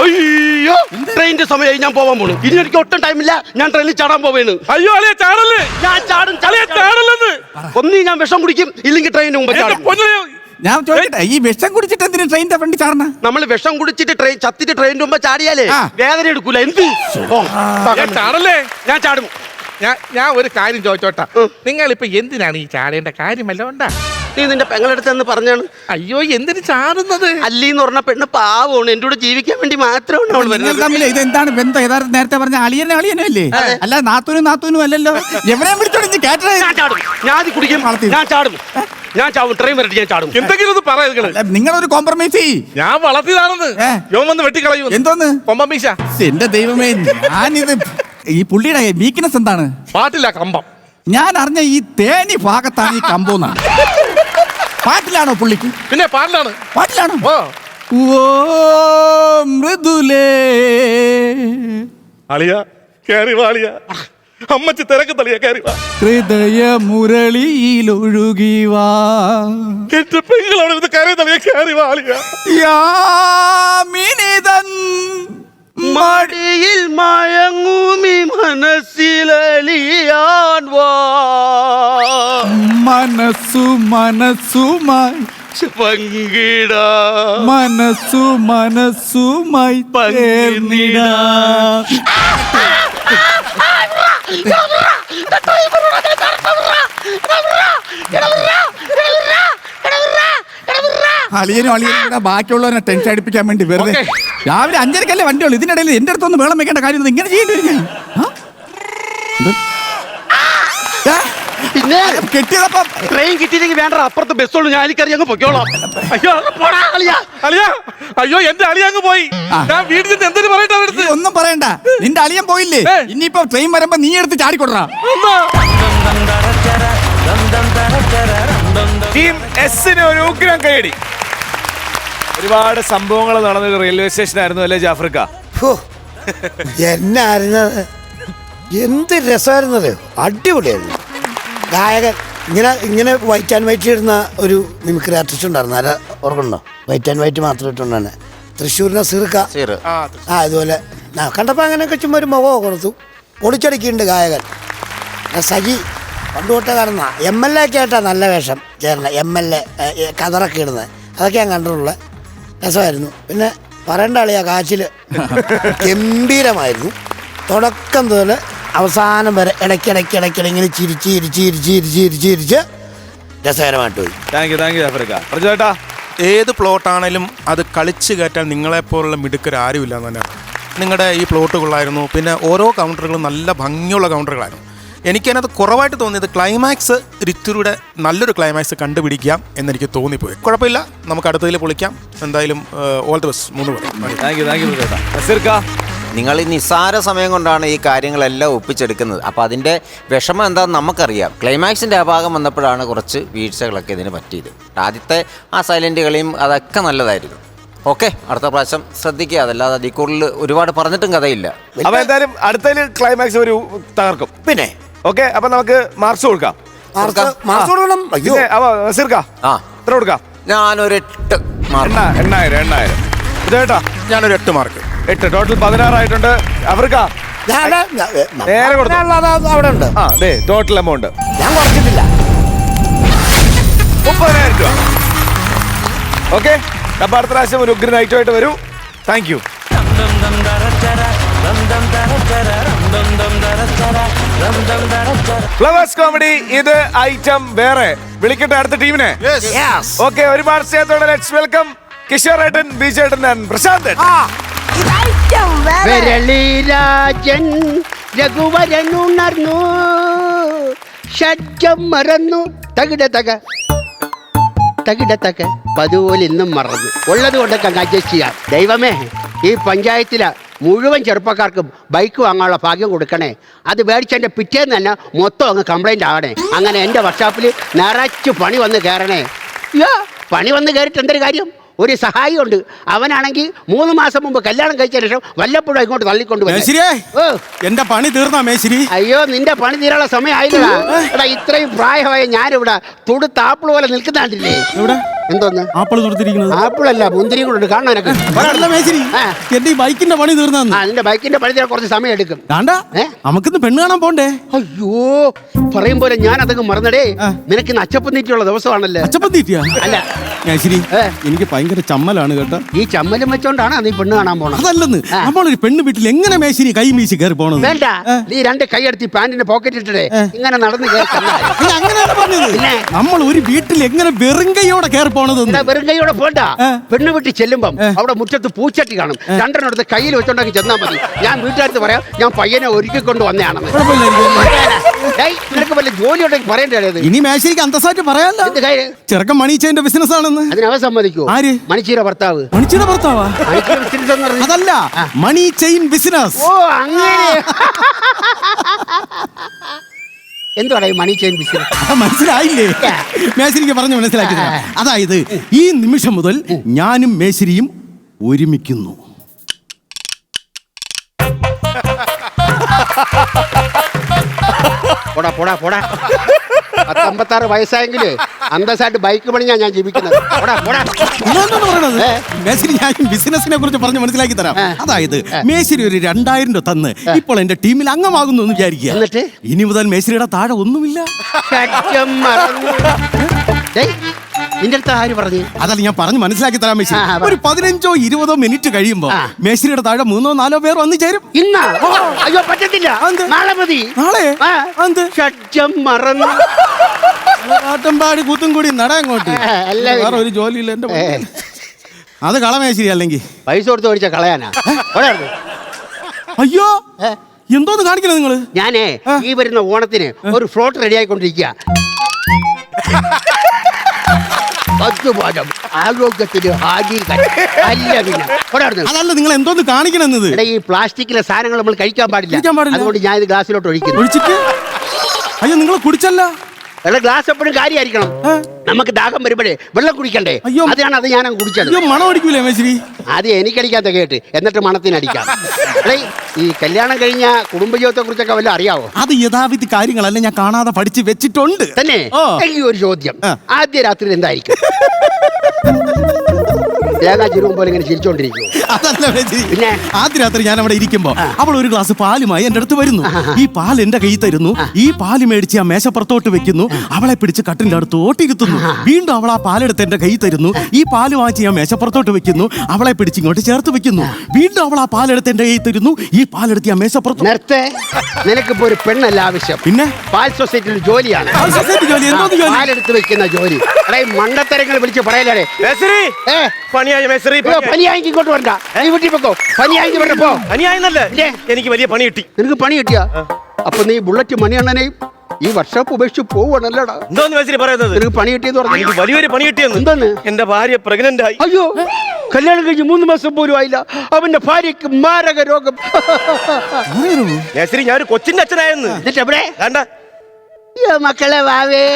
അയ്യോ, ട്രെയിനിന്റെ സമയമായി, ഞാൻ പോവാൻ പോണു. ഇനി എനിക്ക് ഒട്ടും ടൈമില്ല, ഞാൻ ട്രെയിനിൽ ചാടാൻ പോവേണ്. അയ്യോ അളിയ ചാടല്ലേ. ഞാൻ ചാടും. ഒന്നീ ഞാൻ വിഷം കുടിക്കും, ഇല്ലെങ്കിൽ ട്രെയിനിന് മുമ്പ് ചാടും. ഞാൻ ചോദിക്കട്ടെ, ഈ വിഷം കുടിച്ചിട്ട് എന്തിനു ട്രെയിനിന്റെ ഫ്രണ്ട് ചാടണ? നമ്മൾ വിഷം കുടിച്ചിട്ട് ചത്തിട്ട് ട്രെയിനിന്റെ മുമ്പ് ചാടിയാലേ ആ. വേദന എടുക്കൂല. എന്ത് ഞാൻ ചാടല്ലേ? ഞാൻ ചാടും. ഞാൻ ഒരു കാര്യം ചോദിച്ചോട്ടാ, നിങ്ങൾ ഇപ്പൊ എന്തിനാണ് ഈ ചാടേണ്ട കാര്യമല്ല ഉണ്ടാ? നീ നിന്റെ പെങ്ങളെടുത്ത് എന്ന് പറഞ്ഞാണ്. അയ്യോ എന്തിന് ചാടുന്നത്? അല്ലീന്ന് പറഞ്ഞ പെണ്ണ് പാവമാണ്, എന്റെ കൂടെ ജീവിക്കാൻ വേണ്ടി മാത്രമാണ് അവൾ നിങ്ങൾ വരുന്നത്. തമ്മിൽ ഇതെന്താണ് ബന്ധം? യഥാർത്ഥ നേരത്തെ പറഞ്ഞ അളിയനും അല്ലേ? അല്ല നാത്തൂനും അല്ലല്ലോ. എവരെ വിളിച്ചോടി കേട്ടേ? ഞാൻ ചാടും, ഞാൻ അത് കുടിക്കും, ഞാൻ ചാടും, ഞാൻ ചാവും. ട്രെയിൻ വരട്ടെ, ഞാൻ ചാടും. എന്തെങ്കിലും ഒന്ന് പറ നിങ്ങള്. നിങ്ങളൊരു കോംപ്രമൈസ് ചെയ്യ്. ഞാൻ വളർത്തിയതാണെന്ന് യോൻ വന്ന് വെട്ടിക്കളയൂ. എന്തോന്ന് കൊമ്പമീശ എന്റെ ദൈവമേ, ഞാനിത് ഈ പുള്ളിയുടെ വീക്ക്നെസ് എന്താണ്? പാട്ടില്ല കമ്പം. ഞാൻ അറിഞ്ഞ ഈ തേനി ഭാഗത്താണ് ഈ കമ്പോന്നാണ്. പാട്ടിലാണോ പുള്ളിക്ക്? പിന്നെ പാട്ടിലാണ്. പാട്ടിലാണോ? ഓ ഓ മൃദുലേ അളിയ കേറി വാളിയ അമ്മച്ചി തിരക്ക് തളിയ കേറി വാ. ഹൃദയ മുരളിയിലൊഴുകി വാ എന്റെ പെങ്ങളവിടെ ഇരുന്ന് കയറി തളിയ കേറി വാളിയ. യാമിനിതൻ മടിയിൽ മയങ്ങൂമി മനസ്സിലലിയാൻ വാ. മനസ്സുമായി പങ്കിടാ മനസ്സുമായി പകർന്നിടാ. അളിയനും കൂടെ ബാക്കിയുള്ളവരെ ടെൻഷൻ അടിപ്പിക്കാൻ വേണ്ടി വെറുതെ രാവിലെ 5:30 വണ്ടിയുള്ളൂ. ഇതിനിടയിൽ എന്റെ അടുത്തൊന്ന് വെള്ളം വെക്കേണ്ട കാര്യം ഇങ്ങനെ ചെയ്യേണ്ടി വരും. പിന്നെ കെട്ടിയതപ്പം ട്രെയിൻ കിട്ടിയില്ലെങ്കിൽ വേണ്ട, അപ്പുറത്ത് ബസ്സുള്ളൂ, ഞാൻ എനിക്കറിയാം, അങ്ങ് പൊയ്ക്കോളാം. അയ്യോ പോടാ അളിയാ. അളിയ അയ്യോ എന്റെ അളിയ അങ്ങ് പോയി. ഞാൻ വീട്ടിൽ നിന്ന് എന്തിനു പറയട്ടെ നീ അവരടുത്ത്? ഒന്നും പറയണ്ട, നിന്റെ അളിയൻ പോയില്ലേ? ഇനിയിപ്പോ ട്രെയിൻ വരുമ്പോ നീ എടുത്ത് ചാടിക്കൊടുറാ. ടീം എസിന് ഒരു ഉഗ്രം കൈയടി. ഒരുപാട് സംഭവങ്ങൾ നടന്നത് റെയിൽവേ സ്റ്റേഷനായിരുന്നു അല്ലേ ജാഫ്രിക്ക? എന്നായിരുന്നത്, എന്ത് രസമായിരുന്നത്, അടിപൊളിയായിരുന്നു. ഗായകൻ ഇങ്ങനെ വൈറ്റ് ആൻഡ് വൈറ്റ് ഇടുന്ന ഒരു മിമിക്രി ആർട്ടിസ്റ്റ് ഉണ്ടായിരുന്നു. ആരാ ഓർക്കണ്ടോ? വൈറ്റ് ആൻഡ് വൈറ്റ് മാത്രം ഇട്ടുകൊണ്ടാണ് തൃശ്ശൂരിനെ സിറുക്ക. ഇതുപോലെ കണ്ടപ്പോൾ അങ്ങനെയൊക്കെ ചുമ്മാ ഒരു മുഖമൊക്കെ കൊടുത്തു. പൊളിച്ചടിക്കുന്നുണ്ട് ഗായകൻ. സജി പണ്ടുതൊട്ടക്കാരനാ MLA ഒക്കെ ആയിട്ടാണ് നല്ല വേഷം ചേർന്ന. MLA കതറൊക്കെ ഇടുന്നത് അതൊക്കെ ഞാൻ കണ്ടിട്ടുള്ള രസമായിരുന്നു. പിന്നെ പറയേണ്ട ആളിയാ കാച്ചിൽ ഗംഭീരമായിരുന്നു. തുടക്കം മുതൽ അവസാനം വരെ ഇടയ്ക്കിടയ്ക്ക് ഇങ്ങനെ ചിരിച്ച് രസകരമായിട്ട് പോയി. Thank you ജാഫ്രിക്ക. പ്രജോട്ടാ, ഏത് പ്ലോട്ടാണേലും അത് കളിച്ച് കയറ്റാൻ നിങ്ങളെപ്പോലുള്ള മിടുക്കർ ആരുമില്ല എന്ന് തന്നെ. നിങ്ങളുടെ ഈ പ്ലോട്ട് കൊള്ളായിരുന്നു. പിന്നെ ഓരോ കൗണ്ടറുകളും നല്ല ഭംഗിയുള്ള കൗണ്ടറുകളായിരുന്നു. എനിക്കതിനകത്ത് കുറവായിട്ട് തോന്നിയത് ക്ലൈമാക്സ് ഋത്തുരുടെ നല്ലൊരു ക്ലൈമാക്സ് കണ്ടുപിടിക്കാം എന്നെനിക്ക് തോന്നിപ്പോയി. കുഴപ്പമില്ല, നമുക്ക് അടുത്തതിൽ പൊളിക്കാം. എന്തായാലും ഓൾ ദി ബെസ്റ്റ്. 3 പേര്. Thank you പ്രജോട്ടാ. നസീർക്ക, നിങ്ങൾ ഈ നിസ്സാര സമയം കൊണ്ടാണ് ഈ കാര്യങ്ങളെല്ലാം ഒപ്പിച്ചെടുക്കുന്നത്. അപ്പോൾ അതിൻ്റെ വിഷമം എന്താണെന്ന് നമുക്കറിയാം. ക്ലൈമാക്സിൻ്റെ ആ ഭാഗം വന്നപ്പോഴാണ് കുറച്ച് വീഴ്ചകളൊക്കെ ഇതിന് പറ്റിയത്. ആദ്യത്തെ ആ സൈലൻ്റ് കളിയും അതൊക്കെ നല്ലതായിരുന്നു. ഓക്കെ, അടുത്ത പ്രാവശ്യം ശ്രദ്ധിക്കുക. അതല്ലാതെ അതിൽ കൂടുതൽ ഒരുപാട് പറഞ്ഞിട്ടും കഥയില്ല. അപ്പൊ എന്തായാലും അടുത്തതിൽ ക്ലൈമാക്സ് ഒരു തകർക്കും. പിന്നെ ഓക്കെ, അപ്പൊ നമുക്ക് മാർക്സ് കൊടുക്കാം. മാർക്സ് കൊടുക്കണം. അയ്യോ, അപ്പൊ നസീർക്ക എത്ര കൊടുക്കാം? ഞാനൊരു 8 മാർക്ക്. 8,000. പ്രജോട്ടാ, ഞാനൊരു 8 മാർക്ക്. 8. ടോട്ടൽ 16 ആയിട്ടുണ്ട്. അവർക്ക് നേരെ കൊടുത്തു. അവിടെ ഉണ്ട്. ടോട്ടൽ എമൗണ്ട് ഞാൻ കുറച്ചിട്ടില്ല. 30,000 രൂപ. ഓക്കെ, അപ്പൊ അടുത്ത പ്രാവശ്യം ഒരു ഉഗ്ര നൈറ്റുമായിട്ട് വരൂ. Thank you. ഫ്ലവേഴ്സ് കോമഡി ഇത് ഐറ്റം വേറെ. വിളിക്കട്ടെ അടുത്ത ടീമിനെ. ഓക്കെ, ഒരുപാട് സ്നേഹത്തോടെ ലെറ്റ്സ് വെൽക്കം കിഷോറേട്ടൻ, ബിജേട്ടൻ ആൻഡ് പ്രശാന്തൻ. വിരളിരാജൻ രഘുവരനുണർന്നു, ഷഡ്ജം മറന്നു, തകിട തക പതുപോലെ ഇന്നും മറന്നു. ഉള്ളത് കൊണ്ടൊക്കെ അങ്ങ് അഡ്ജസ്റ്റ് ചെയ്യാം. ദൈവമേ, ഈ പഞ്ചായത്തിലെ മുഴുവൻ ചെറുപ്പക്കാർക്കും ബൈക്ക് വാങ്ങാനുള്ള ഭാഗ്യം കൊടുക്കണേ. അത് മേടിച്ചെൻ്റെ പിറ്റേന്ന് തന്നെ മൊത്തം അങ്ങ് കംപ്ലൈൻ്റ് ആകണേ. അങ്ങനെ എൻ്റെ വർക്ക്ഷോപ്പിൽ നിറച്ച് പണി വന്ന് കയറണേ. അയ്യോ, പണി വന്ന് കയറിയിട്ട് എന്തൊരു കാര്യം? ഒരു സഹായിയുണ്ട്. അവനാണെങ്കിൽ 3 മാസം മുമ്പ് കല്യാണം കഴിച്ച ശേഷം വല്ലപ്പോഴും ഇങ്ങോട്ട് തള്ളിക്കൊണ്ട് എന്റെ പണി തീർന്നാ മേശിരി? അയ്യോ, നിന്റെ പണി തീരാനുള്ള സമയം ആയില്ലടാ. എടാ, ഇത്രയും പ്രായമായ ഞാനിവിടെ തുടുത്ത ആപ്പിൾ പോലെ നിൽക്കുന്നാണ്ടില്ലേ? എന്തോന്ന് ആപ്പിൾ തുറത്തിരിക്കുന്നത്? ആപ്പിളല്ല, മുന്തിരി കൂടെ ഉണ്ട്. കാണാൻ എനക്ക് എന്റെ ഈ ബൈക്കിന്റെ പണി തീർന്നാ? നിന്റെ ബൈക്കിന്റെ പണി തീരാൻ കുറച്ച് സമയം എടുക്കും. നമുക്കിന്ന് പെണ്ണ് കാണാൻ പോണ്ടേ? അയ്യോ, പറയും പോലെ ഞാൻ അതങ്ങ് മറന്നടേ. നിനക്ക് ഇന്ന് അച്ചപ്പം തീറ്റിയുള്ള ദിവസമാണല്ലേ? അച്ചപ്പം തീറ്റിയാ? അല്ല, മേശ്ശേരി എനിക്ക് ഭയങ്കര ചമ്മലാണ് കേട്ടോ. ഈ ചമ്മലും വെച്ചോണ്ടാണ് നീ പെണ്ണ് കാണാൻ പോണത്. അതല്ലെന്ന് നമ്മളൊരു പെണ്ണ് വീട്ടിൽ എങ്ങനെ മേശ്ശേരി കൈ വീശി കയറി പോണത്? വേണ്ട, നീ 2 കൈയെടുത്ത് പാന്റിന്റെ പോക്കറ്റ് ഇട്ടിട്ട് ഇങ്ങനെ നടന്ന് അങ്ങനെയാണ് പറഞ്ഞത്. നമ്മൾ ഒരു വീട്ടിൽ എങ്ങനെ വെറും കൈയോടെ കയറി പോണത്? വെറും കൈയോടെ പോണ്ട. പെണ്ണ് വീട്ടിൽ ചെല്ലുമ്പം അവിടെ മുറ്റത്ത് പൂച്ചട്ടി കാണും. 2 എടുത്ത് കയ്യിൽ വെച്ചോണ്ടാക്കി ചെന്നാ മതി. ഞാൻ വീട്ടുകാർക്ക് പറയാം ഞാൻ പയ്യനെ ഒരുക്കി കൊണ്ട് വന്നതാണെന്ന്. നിനക്ക് വല്ല ജോലി ഉണ്ടെങ്കിൽ പറയണ്ടേ? ഇനി മേശ്ശേരിക്ക് അന്തസ്സായിട്ട് പറയാല്ലോ. ചെറുക്കൻ മണിച്ചേന്റെ ബിസിനസ് ആണെന്ന്. അതിനവ സമ്മതിക്കൂ? ആര്? മണിച്ചീര ഭർത്താവ്. മണിച്ചിയുടെ ഭർത്താവാ? അതല്ല, മണി ചെയിൻ ബിസിനസ്. ഓ അങ്ങനെ. എന്തുവാണ് ഈ മണി ചെയിൻ ബിസിനസ്? മനസ്സിലായില്ലേ? മേശ്ശേരിക്ക് പറഞ്ഞു മനസ്സിലാക്കി തരാം. അതായത് ഈ നിമിഷം മുതൽ ഞാനും മേശ്ശേരിയും ഒരുമിക്കുന്നു. പോടാ പോടാ പോടാ. 56 വയസ്സായെങ്കില് അന്തസ്സായിട്ട് ബൈക്ക് പണിഞ്ഞാ ഞാൻ ജീവിക്കുന്നത്. പോടാ പോടാ. മേശ്ശേരി, ഞാൻ ബിസിനസിനെ കുറിച്ച് പറഞ്ഞ് മനസ്സിലാക്കി തരാം. അതായത് മേശ്ശേരി ഒരു 2000 രൂപ തന്ന് ഇപ്പോൾ എന്റെ ടീമിൽ അംഗമാകുന്നു എന്ന് വിചാരിക്കുക. എന്നിട്ട് ഇനി മുതൽ മേശ്ശേരിയുടെ താഴെ ഒന്നുമില്ല. നിന്റെ അടുത്ത് ആര് പറഞ്ഞു? അതല്ല, ഞാൻ പറഞ്ഞു മനസ്സിലാക്കി തരാം മേശ്ശേരി. ഒരു 15-20 മിനിറ്റ് കഴിയുമ്പോ മേശ്ശേരിയുടെ താഴെ 3-4 പേർ വന്നു ചേരും. ഇന്നാ? അയ്യോ പറ്റത്തില്ല, നാളെ മതി. നാളെ മറന്നു പാട്ടുംപാടി കൂത്തും കൂടി നട അങ്ങോട്ട്. വേറെ ഒരു ജോലിയില്ല എന്റെ. അത് കളമേശ്ശേരി. അല്ലെങ്കിൽ പൈസ കൊടുത്ത് മേടിച്ച കളയാനാ? അയ്യോ, എന്തോന്ന് കാണിക്കണ നിങ്ങള്? ഞാനേ ഈ വരുന്ന ഓണത്തിന് ഒരു ഫ്ലോട്ട് റെഡി ആയിക്കൊണ്ടിരിക്കുക. ആരോഗ്യത്തിന് അതല്ല, നിങ്ങൾ എന്തോന്ന് കാണിക്കണെന്നത്? ഈ പ്ലാസ്റ്റിക്കിലെ സാധനങ്ങൾ നമ്മൾ കഴിക്കാൻ പാടില്ല. അതുകൊണ്ട് ഞാൻ ഇത് ഗ്ലാസ്സിലോട്ട് ഒഴിക്കുന്നു. ഒഴിച്ചിട്ട് അയ്യോ, നിങ്ങൾ കുടിച്ചല്ല. ഗ്ലാസ് എപ്പോഴും കാര്യമായിരിക്കണം. നമുക്ക് ദാഹം വരുമ്പോഴേ വെള്ളം കുടിക്കണ്ടേ? അയ്യോ, അതാണ് അത് ഞാൻ കുടിച്ചത്. മണം അടിക്കൂലേ മേശ്ശേരി? ആദ്യം എനിക്കടിക്കാത്ത കേട്ട് എന്നിട്ട് മണത്തിനടിക്കാം. ഈ കല്യാണം കഴിഞ്ഞ കുടുംബജീവിതത്തെ കുറിച്ചൊക്കെ വല്ല അറിയാവോ? അത് യഥാവിധി കാര്യങ്ങളല്ല, ഞാൻ കാണാതെ പഠിച്ച് വെച്ചിട്ടുണ്ട്. തന്നെ? എനിക്ക് ഒരു ചോദ്യം. ആദ്യ രാത്രി എന്തായിരിക്കും? തേങ്ങാ ചുരുവും പോലെ ഇങ്ങനെ ചിരിച്ചോണ്ടിരിക്കും. അതല്ല പിന്നെ ആദ്യ രാത്രി ഞാൻ അവിടെ ഇരിക്കുമ്പോ അവൾ ഒരു ഗ്ലാസ് പാലുമായി എന്റെ അടുത്ത് വരുന്നു. ഈ പാൽ എന്റെ കൈ തരുന്നു. ഈ പാല് മേടിച്ച് ആ മേശപ്പുറത്തോട്ട് വെക്കുന്നു. അവളെ പിടിച്ച് കട്ടിന്റെ അടുത്തോട്ട് ഇരുത്തുന്നു. വീണ്ടും അവൾ ആ പാലെടുത്ത് എന്റെ കൈ തരുന്നു. ഈ പാല് വാങ്ങിച്ച് ഞാൻ മേശപ്പുറത്തോട്ട് വെക്കുന്നു. അവളെ പിടിച്ച് ഇങ്ങോട്ട് ചേർത്ത് വെക്കുന്നു. വീണ്ടും അവൾ ആ പാലെടുത്ത് എന്റെ കൈ തരുന്നു. ഈ പാലെടുത്ത് ഞാൻ മേശപ്പുറത്ത്. നിനക്കിപ്പോ ഒരു പെണ്ണല്ല ആവശ്യം. പിന്നെ പാൽ സൊസൈറ്റിയിൽ ജോലിയാണ്. പാലെടുത്ത് വെക്കുന്ന ജോലി. മണ്ടത്തരങ്ങൾ വിളിച്ച് പറയലേ. പനിയായി ഇങ്ങോട്ട് വരണ്ട. നീ വീട്ടിൽ വെക്കോ. പനിയായി പറഞ്ഞപ്പോ പനിയായെന്നല്ലേ എനിക്ക് വലിയ പണി കിട്ടി. നിനക്ക് പണി കിട്ടിയാ? അപ്പൊ നീ ബുള്ളറ്റ് മണിയണ്ണനെയും ഈ വർഷോപ്പ് ഉപേക്ഷിച്ച് പോവാണല്ലോടാ. എന്തോന്ന് മേശ്ശേരി പറയുന്നത്? നിനക്ക് പണി കിട്ടിയെന്ന് പറഞ്ഞു. എനിക്ക് വലിയൊരു പണി കിട്ടിയെന്ന്. എന്താണ്? എന്റെ ഭാര്യ പ്രഗ്നന്റ് ആയി. അയ്യോ, കല്യാണം കഴിഞ്ഞ് 3 മാസം പോലും ആയില്ല. അവന്റെ ഭാര്യക്ക് മാരക രോഗം. മേശ്ശേരി, ഞാനൊരു കൊച്ചിന്റെ അച്ഛനായെന്ന്. എന്നിട്ട് എവിടെ വേണ്ട മക്കളെ വാവേ